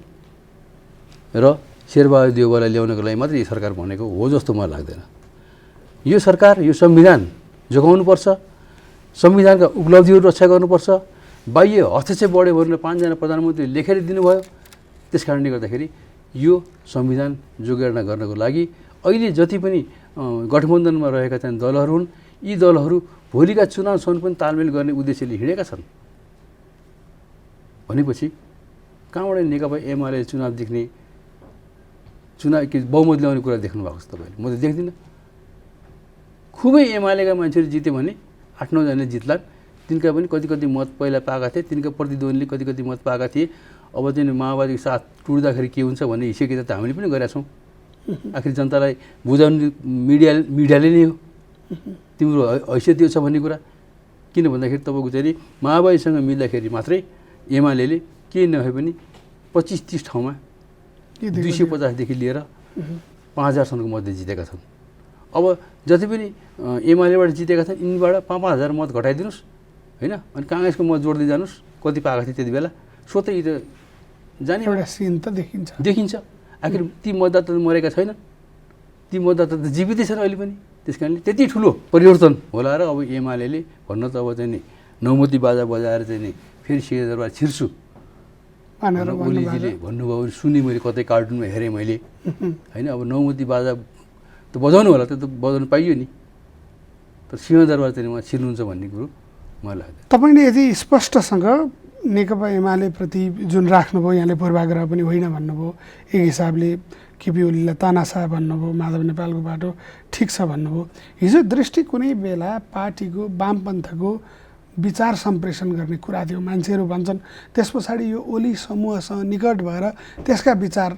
र शेरबहादुर देउवालाई ल्याउनको लागि मात्रै यो सरकार बनेको हो जस्तो मलाई लाग्दैन। यो सरकार यो संविधान जोगाउनुपर्छ, संविधानका उपलब्धिहरू रक्षा गर्नुपर्छ। बाह्य हस्तक्षेप बढ्यो भनेर 5 जना प्रधानमन्त्री लेखेर दिनुभयो। त्यस कारणले गर्दाखेरि यो संविधान जोगाड गर्नको लागि अहिले जति पनि गठबन्धनमा रहेका चाहिँ दलहरू हुन्, यी दलहरू भोलिका चुनावसम्म पनि तालमेल गर्ने उद्देश्यले हिँडेका छन्। भनेपछि कहाँबाट नेकपा एमाले चुनाव देख्ने, चुनाव के बहुमत ल्याउने कुरा देख्नु भएको छ तपाईँले? म त देख्दिनँ। खुबै एमालेका मान्छेहरू जित्यो भने 8-9 जनाले जित्लान्। तिनका पनि कति मत पहिला पाएका थिए, तिनका प्रतिद्वन्दीले कति मत पाएका थिए। अब चाहिँ माओवादीको साथ टुट्दाखेरि के हुन्छ भन्ने हिस्से किताब त हामीले पनि गरेका छौँ। आखिर जनतालाई बुझाउने मिडियाले नै हो। तिम्रो हैसियत यो छ भन्ने कुरा। किन भन्दाखेरि तपाईँको चाहिँ माओवादीसँग मिल्दाखेरि मात्रै एमाले के नभए पनि 25-30 ठाउँमा 250देखि लिएर 5000सम्मको मतले जितेका छन्। अब जति पनि एमालेबाट जितेका छन् यिनीबाट 5-5000 मत घटाइदिनुहोस्, होइन? अनि काङ्ग्रेसको मत जोड्दै जानुहोस्, कति पाएका थिए त्यति बेला। स्वतः त जाने
एउटा सिन त
देखिन्छ। आखिर ती मतदाता त मरेका छैनन्, ती मतदाता त जीवितै छन् अहिले पनि। त्यस कारणले त्यति ठुलो परिवर्तन होला र अब एमाले भन्न त अब चाहिँ नि नौमती बाजा बजाएर चाहिँ नि फेरि सिंहदरबार छिर्छु भनेर ओलीजीले भन्नुभयो। सुनि मैले कतै कार्टुनमा हेरेँ मैले, होइन? अब नौमती बाजा त बजाउनु होला, त्यो त बजाउनु पाइयो नि। तर सिंहदरबार चाहिँ उहाँ छिर्नुहुन्छ भन्ने कुरो मलाई लाग्छ।
तपाईँले यदि स्पष्टसँग नेकपा एमाले प्रति जुन राख्नुभयो, यहाँले पूर्वाग्रह पनि होइन भन्नुभयो, एक हिसाबले केपी ओलीलाई तानासा भन्नुभयो, माधव नेपालको बाटो ठिक छ भन्नुभयो। हिजो दृष्टि कुनै बेला पार्टीको वामपन्थको विचार सम्प्रेषण गर्ने कुरा थियो। मान्छेहरू भन्छन् त्यस पछाडि यो ओली समूहसँग निकट भएर त्यसका विचार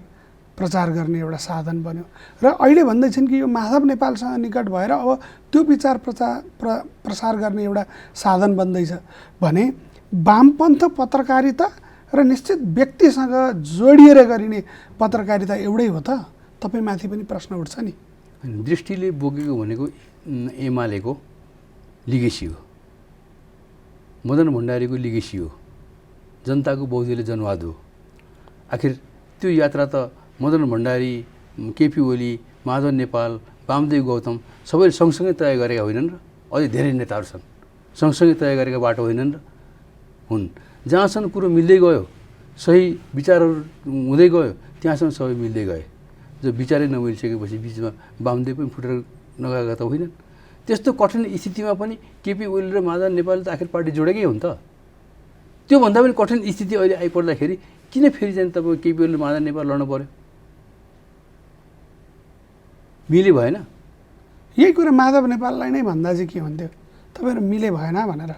प्रचार गर्ने एउटा साधन बन्यो र अहिले भन्दैछन् कि यो माधव नेपालसँग निकट भएर अब त्यो विचार प्रसार गर्ने एउटा साधन बन्दैछ भने वामपन्थ पत्रकारिता र निश्चित व्यक्तिसँग जोडिएर गरिने पत्रकारिता एउटै हो त? तपाईँमाथि पनि प्रश्न उठ्छ नि।
दृष्टिले बोकेको भनेको एमालेको लिगेसी हो, मदन भण्डारीको लिगेसी हो, जनताको बहुदलीय जनवाद हो। आखिर त्यो यात्रा त मदन भण्डारी, केपी ओली, माधव नेपाल, वामदेव गौतम सबैले सँगसँगै तय गरेका होइनन् र अझै धेरै नेताहरू छन् सँगसँगै तय गरेका बाटो होइनन् र हुन्। जहाँसम्म कुरो मिल्दै गयो, सही विचारहरू हुँदै गयो, त्यहाँसम्म सबै मिल्दै गए। जो विचारै नमिलिसकेपछि बिचमा वामदेव पनि फुटेर नगएका त होइनन्। त्यस्तो कठिन स्थितिमा पनि केपी ओली र माधव नेपालले त आखिर पार्टी जोडेकै हो नि त। त्योभन्दा पनि कठिन स्थिति अहिले आइपर्दाखेरि किन फेरि चाहिँ तपाईँ केपी ओलीले माधव नेपाल लड्नु पर्यो? मिले भएन?
यही कुरा माधव नेपाललाई नै भन्दा चाहिँ के हुन्थ्यो, तपाईँहरू मिले भएन भनेर?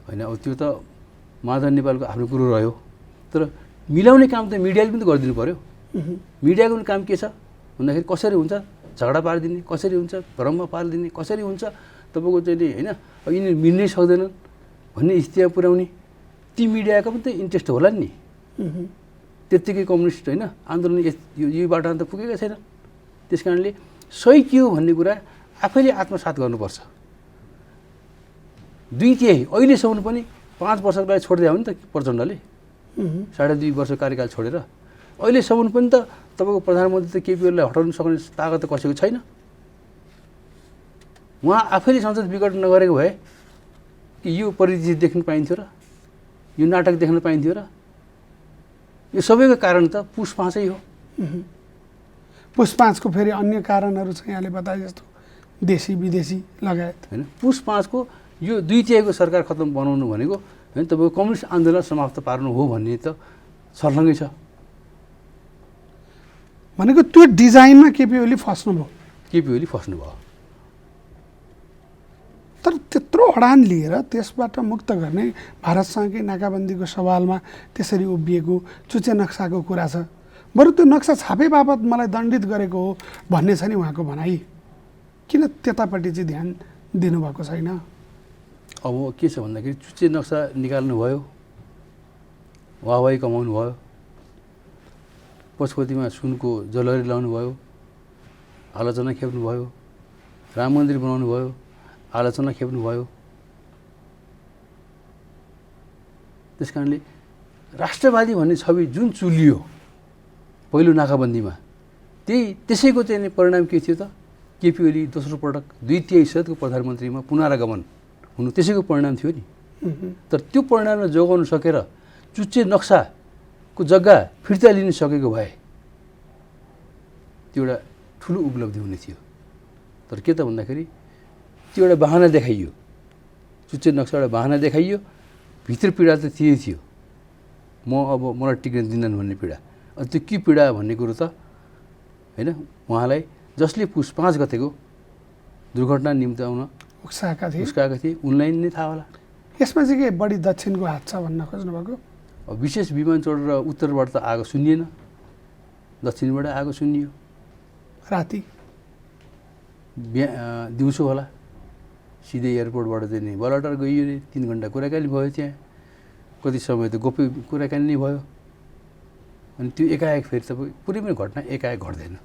होइन, अब त्यो त माधव नेपालको आफ्नो कुरो रह्यो, तर मिलाउने काम त मिडियाले पनि त गरिदिनु पर्यो। मिडियाको पनि काम के छ भन्दाखेरि कसरी हुन्छ झगडा पारिदिने, कसरी हुन्छ भ्रममा पारिदिने, कसरी हुन्छ तपाईँको चाहिँ होइन अब यिनीहरू मिल्नै सक्दैनन् भन्ने स्थितिमा पुर्याउने, ती मिडियाको पनि त इन्ट्रेस्ट होला नि। त्यत्तिकै कम्युनिस्ट होइन आन्दोलन यो बाटोमा त पुगेका छैन। त्यस कारणले सही के हो भन्ने कुरा आफैले आत्मसात गर्नुपर्छ। 2/3 अहिलेसम्म पनि 5 वर्षको लागि छोडिदियो भने त प्रचण्डले 2.5 वर्ष कार्यकाल छोडेर अहिलेसम्म पनि त तपाईँको प्रधानमन्त्री त केपी ओलीलाई हटाउन सक्ने तागत त कसैको छैन। उहाँ आफैले संसद विघटन नगरेको भए कि यो परिदृश्य देख्न पाइन्थ्यो र यो नाटक देख्न पाइन्थ्यो र? यो सबैको कारण त पुस 5 हो।
पुस 5 को फेरि अन्य कारणहरू छ यहाँले बताए जस्तो देशी विदेशी लगायत
होइन। पुस 5 को यो 2/3 को सरकार खत्तम बनाउनु भनेको होइन तपाईँको कम्युनिस्ट आन्दोलन समाप्त पार्नु हो भन्ने त सर्लङ्गै छ।
भनेको त्यो डिजाइनमा केपी ओली फस्नुभयो।
केपी ओली फस्नुभयो।
तर त्यत्रो अडान लिएर त्यसबाट मुक्त गर्ने भारतसँगकै नाकाबन्दीको सवालमा त्यसरी उभिएको चुचे नक्साको कुरा छ। बरु त्यो नक्सा छापे बापत मलाई दण्डित गरेको हो भन्ने छ नि उहाँको भनाइ। किन त्यतापट्टि चाहिँ ध्यान दिनुभएको छैन?
अब के छ भन्दाखेरि चुच्चे नक्सा निकाल्नु भयो, वाहवाही कमाउनु भयो, पशुपतिमा सुनको जलहरी लाउनु भयो, आलोचना खेप्नु भयो, राम मन्दिर बनाउनु भयो, आलोचना खेप्नु भयो। त्यस कारणले राष्ट्रवादी भन्ने छवि जुन चुलियो पहिलो नाकाबन्दीमा त्यसैको चाहिँ परिणाम के थियो त? केपी ओली दोस्रो पटक 2/3 प्रधानमन्त्रीमा पुनरागमन हुनु त्यसैको परिणाम थियो नि। तर त्यो परिणामलाई जोगाउन सकेर चुच्चे नक्साको जग्गा फिर्ता लिन सकेको भए त्यो एउटा ठुलो उपलब्धि हुने थियो। तर के त भन्दाखेरि त्यो एउटा बहाना देखाइयो, चुच्चे नक्सा एउटा बहाना देखाइयो, भित्र पीडा त त्यही थियो, अब मलाई टिक्न दिँदैन भन्ने पीडा। त्यो के पीडा भन्ने कुरो त होइन उहाँलाई जसले पुस 5 गतेको दुर्घटना निम्त्याउन
उक्साएका
थिए उनलाई नै थाहा होला।
यसमा चाहिँ के बढी दक्षिणको हात छ भन्न खोज्नुभएको?
अब विशेष विमान चढेर उत्तरबाट त आगो सुनिएन, दक्षिणबाट आगो सुनियो।
राति
दिउँसो होला, सिधै एयरपोर्टबाट चाहिँ नि बलटार गइयो नि, 3 घन्टा कुराकानी भयो त्यहाँ, कति समय त गोप्य कुराकानी नै भयो। अनि त्यो एकाएक फेरि तपाईँ कुनै पनि घटना एकाएक घट्दैन।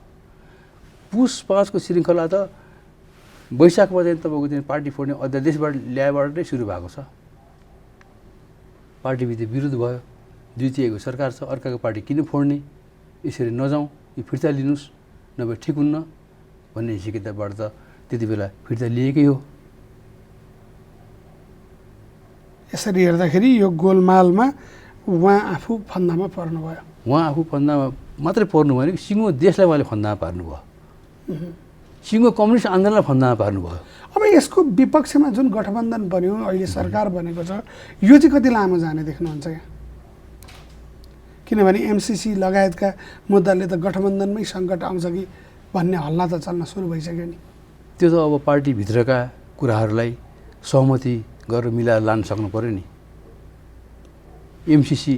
पुस 5 को श्रृङ्खला त वैशाखमा चाहिँ तपाईँको चाहिँ पार्टी फोड्ने अध्यादेशबाट ल्याएबाट नै सुरु भएको छ। पार्टीभित्र विरोध भयो, 2/3 को सरकार छ, अर्काको पार्टी किन फोड्ने, यसरी नजाउँ, यो फिर्ता लिनुहोस् नभए ठिक हुन्न भन्ने हिसाबबाट त त्यति बेला फिर्ता लिएकै हो।
यसरी हेर्दाखेरि यो गोलमालमा उहाँ आफू फन्दामा पर्नुभयो।
उहाँ आफू फन्दामा मात्रै पर्नु भएन कि सिङ्गो देशलाई उहाँले फन्दामा पार्नुभयो, सिङ्गो कम्युनिस्ट आन्दोलनलाई फन्दामा पार्नुभयो।
अब यसको विपक्षमा जुन गठबन्धन बन्यो, अहिले सरकार बनेको छ, यो चाहिँ कति लामो जाने देख्नुहुन्छ यहाँ? किनभने एमसिसी लगायतका मुद्दाले त गठबन्धनमै सङ्कट आउँछ कि भन्ने हल्ला त चल्न सुरु भइसक्यो नि।
त्यो त अब पार्टीभित्रका कुराहरूलाई सहमति गरेर मिलाएर लान सक्नु पऱ्यो नि। एमसिसी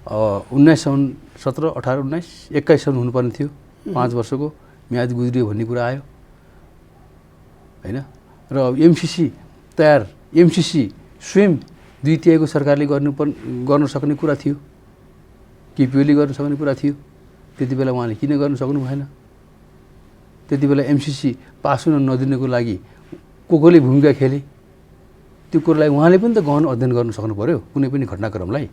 19 17 18 19 21 सम्म हुनुपर्ने थियो, 5 वर्षको म्याद गुज्रियो भन्ने कुरा आयो होइन। र एमसिसी तयार, एमसिसी स्वयं 2/3 को सरकारले गर्न सक्ने कुरा थियो, केपी ओली गर्न सक्ने कुरा थियो। त्यति बेला उहाँले किन गर्न सक्नु भएन? त्यति बेला एमसिसी पास हुन नदिनको लागि कोले भूमिका खेले, त्यो कुरालाई उहाँले पनि त गहन अध्ययन गर्न सक्नु पर्यो। कुनै पनि घटनाक्रमलाई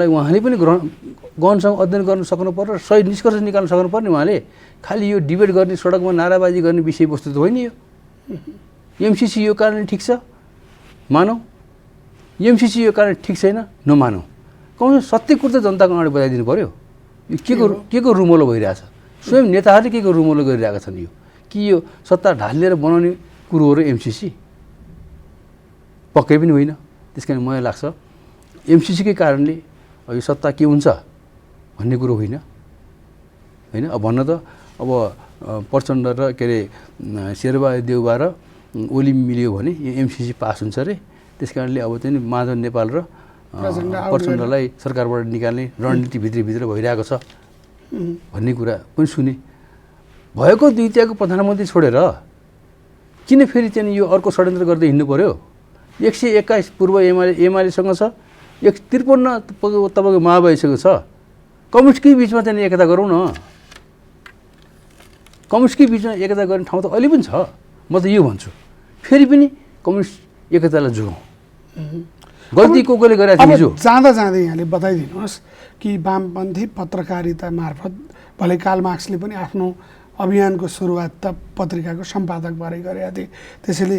उहाँले पनि गहनसँग अध्ययन गर्न सक्नु पर्यो, सही निष्कर्ष निकाल्न सक्नु पर्ने। उहाँले खालि यो डिबेट गर्ने, सडकमा नाराबाजी गर्ने विषयवस्तु त होइन यो। एमसिसी यो कारणले ठिक छ मानौँ, एमसिसी यो कारण ठिक छैन नमानौँ, कम सत्य कुरो त जनताको अगाडि बजाइदिनु पर्यो। यो के को रुमोलो भइरहेछ? स्वयं नेताहरूले के को रुमोलो गरिरहेका छन्? यो कि यो सत्ता ढालेर बनाउने कुरो हो र एमसिसी? पक्कै पनि होइन। त्यस कारण मलाई लाग्छ एमसिसीकै कारणले यो सत्ता के हुन्छ भन्ने कुरो होइन होइन। अब भन्न त अब प्रचण्ड र के अरे शेरबहादुर देउवा र ओली मिल्यो भने यो एमसिसी पास हुन्छ अरे। त्यस कारणले अब चाहिँ माधव नेपाल र प्रचण्डलाई सरकारबाट निकाल्ने रणनीति भित्रभित्र भइरहेको छ भन्ने कुरा पनि सुने। भएको द्वितीयको प्रधानमन्त्री छोडेर किन फेरि चाहिँ यो अर्को षड्यन्त्र गर्दै हिँड्नु पर्यो? 121 पूर्व एमालेसँग छ, 153 तपाईँको माओवादीसँग छ। कम्युनिस्टकै बिचमा चाहिँ एकता गरौँ न। कम्युनिस्टकै बिचमा एकता गर्ने ठाउँ त अहिले पनि छ। म त यो भन्छु, फेरि पनि कम्युनिस्ट एकतालाई जोगाउँ। गल्ती को कोले गरेको थियो हिजो।
जाँदा जाँदै यहाँले बताइदिनुहोस् कि वामपन्थी पत्रकारिता मार्फत भले कार्ल मार्क्सले पनि आफ्नो अभियानको सुरुवात त पत्रिकाको सम्पादक भएर गरेका थिए। त्यसैले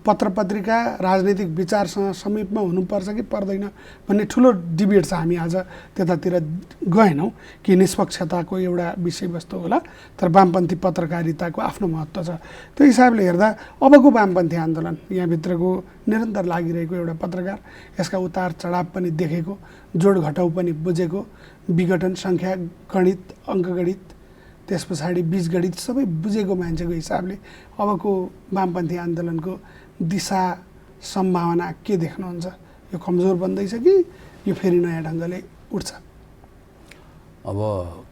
पत्र पत्रिका राजनीतिक विचारसँग समीपमा हुनुपर्छ कि पर्दैन भन्ने ठुलो डिबेट छ। हामी आज त्यतातिर गएनौँ कि निष्पक्षताको एउटा विषयवस्तु होला, तर वामपन्थी पत्रकारिताको आफ्नो महत्त्व छ। त्यो हिसाबले हेर्दा अबको वामपन्थी आन्दोलन यहाँभित्रको निरन्तर लागिरहेको एउटा पत्रकार, यसका उतार चढाव पनि देखेको, जोड घटाउ पनि बुझेको, विघटन सङ्ख्या गणित अङ्कगणित त्यस पछाडि बीजगणित सबै बुझेको मान्छेको हिसाबले अबको वामपन्थी आन्दोलनको दिशा सम्भावना के देख्नुहुन्छ? यो कमजोर बन्दैछ कि यो फेरि नयाँ ढङ्गले उठ्छ?
अब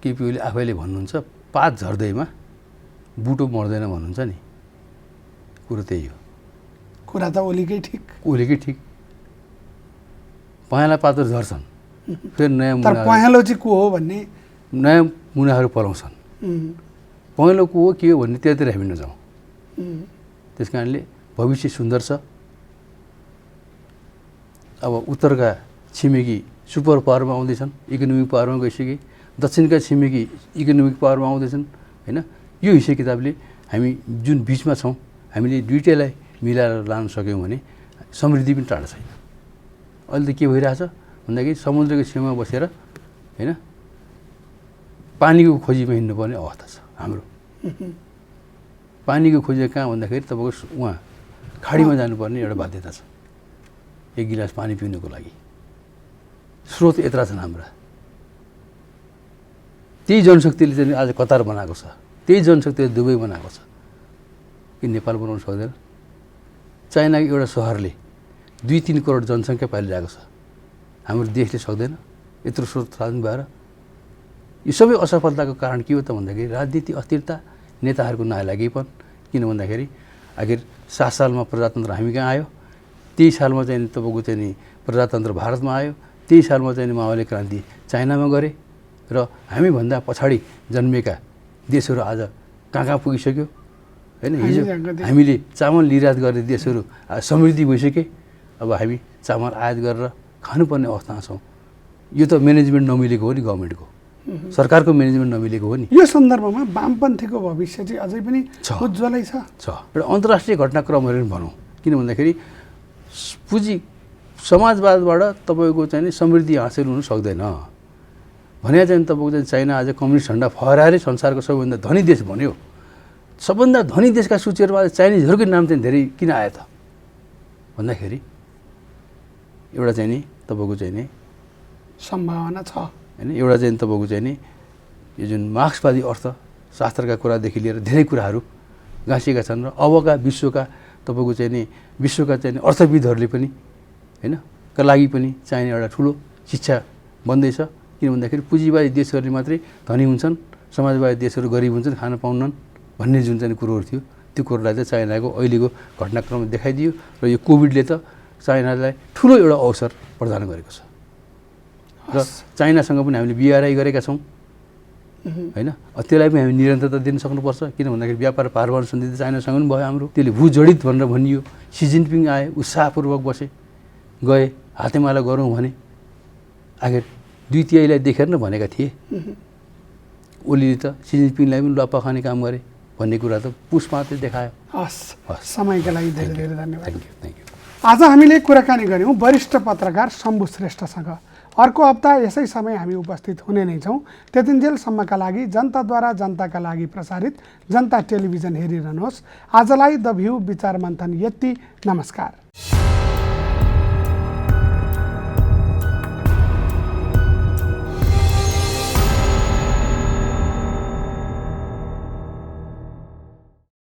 केपी ओली आफैले भन्नुहुन्छ पात झर्दैमा बुटो मर्दैन भन्नुहुन्छ नि, कुरो त्यही हो।
कुरा त ओलीकै ठिक,
ओलीकै ठिक। पहेँला पातहरू झर्छन्, फेरि नयाँ
तर पहेँलो चाहिँ को हो भन्ने
नयाँ मुनाहरू पलाउँछन्। पहेँलो को हो के हो भन्ने त्यतातिर हामी नजाउँ। त्यस कारणले भविष्य सुन्दर छ। अब उत्तरका छिमेकी सुपर पावरमा आउँदैछन्, इकोनोमिक पावरमा गइसके। दक्षिणका छिमेकी इकोनोमिक पावरमा आउँदैछन् होइन। यो हिसाब किताबले हामी जुन बिचमा छौँ हामीले दुइटैलाई मिलाएर लान सक्यौँ भने समृद्धि पनि टाढा छैन। अहिले त के भइरहेछ भन्दाखेरि समुद्रको छेउमा बसेर होइन पानीको खोजीमा हिँड्नुपर्ने अवस्था छ हाम्रो। पानीको खोजी कहाँ भन्दाखेरि तपाईँको उहाँ खाडीमा जानुपर्ने एउटा बाध्यता छ एक गिलास पानी पिउनुको लागि। स्रोत यत्रा छन् हाम्रा। त्यही जनशक्तिले चाहिँ आज कतार बनाएको छ, त्यही जनशक्तिले दुबई बनाएको छ कि नेपाल बनाउन सक्दैन। चाइनाको एउटा सहरले 2-3 करोड जनसङ्ख्या पालिरहेको छ, हाम्रो देशले सक्दैन यत्रो स्रोत साधन भएर। यो सबै असफलताको कारण के हो त भन्दाखेरि राजनीति अस्थिरता, नेताहरूको नालागिपन। किन भन्दाखेरि आखिर 7 सालमा प्रजातन्त्र हामी कहाँ आयो, 23 सालमा चाहिँ तपाईँको चाहिँ नि प्रजातन्त्र भारतमा आयो, 23 सालमा चाहिँ माओवादी क्रान्ति चाइनामा गरे र हामीभन्दा पछाडि जन्मेका देशहरू आज कहाँ कहाँ पुगिसक्यो होइन। हिजो हामीले चामल निर्यात गर्ने देशहरू आज समृद्धि भइसके। अब हामी चामल आयात गरेर खानुपर्ने अवस्थामा छौँ। यो त म्यानेजमेन्ट नमिलेको हो नि, गभर्मेन्टको सरकारको म्यानेजमेन्ट नमिलेको हो नि।
यो सन्दर्भमा वामपन्थीको भविष्य चाहिँ अझै पनि उज्जवलै छ।
एउटा अन्तर्राष्ट्रिय घटनाक्रमहरू पनि भनौँ। किन भन्दाखेरि पुँजी समाजवादबाट तपाईँको चाहिँ समृद्धि हासिल हुन सक्दैन भने चाहिँ तपाईँको चाहिँ चाइना आज कम्युनिस्ट झन्डा फहराएरै संसारको सबैभन्दा धनी देश भन्यो। सबभन्दा धनी देशका सूचीहरूमा आज चाइनिजहरूकै नाम चाहिँ धेरै किन आयो त भन्दाखेरि एउटा चाहिँ नि तपाईँको चाहिँ नि
सम्भावना छ
होइन। एउटा चाहिँ तपाईँको चाहिँ नि यो जुन मार्क्सवादी अर्थशास्त्रका कुरादेखि लिएर धेरै कुराहरू गाँसिएका छन् र अबका विश्वका तपाईँको चाहिँ नि विश्वका चाहिँ नि अर्थविदहरूले पनि होइन का लागि पनि चाहिने एउटा ठुलो शिक्षा बन्दैछ। किन भन्दाखेरि पुँजीवादी देशहरूले मात्रै धनी हुन्छन्, समाजवादी देशहरू गरिब हुन्छन्, खान पाउनन् भन्ने जुन चाहिँ कुरोहरू थियो त्यो कुरोलाई चाहिँ चाइनाको अहिलेको घटनाक्रम देखाइदियो र यो कोभिडले त चाइनालाई ठुलो एउटा अवसर प्रदान गरेको छ र चाइनासँग पनि हामीले बिआरआई गरेका छौँ होइन। त्यसलाई पनि हामी निरन्तरता दिन सक्नुपर्छ। किन भन्दाखेरि व्यापार पारवान सन्धि त चाइनासँग पनि भयो हाम्रो, त्यसले भूजडित भनेर भनियो। सी जिनपिङ आए, उत्साहपूर्वक बसे, गए, हातेमाला गरौँ भने आखिर द्वितीयलाई देखेर न भनेका थिए। ओलीले त सी जिनपिङलाई पनि लप्पा खाने काम गरे भन्ने कुरा त पुष्पमात्रै देखायो।
हस्, समयका लागि धेरै धेरै धन्यवाद।
Thank you.
आज हामीले कुराकानी गऱ्यौँ वरिष्ठ पत्रकार शम्भु श्रेष्ठसँग। अर्को हप्ता यसै समय हामी उपस्थित हुने नै छौँ। त्यतिन्जेलसम्मका लागि जनताद्वारा जनताका लागि प्रसारित जनता टेलिभिजन हेरिरहनुहोस्। आजलाई द भ्यू विचार मन्थन यति। नमस्कार।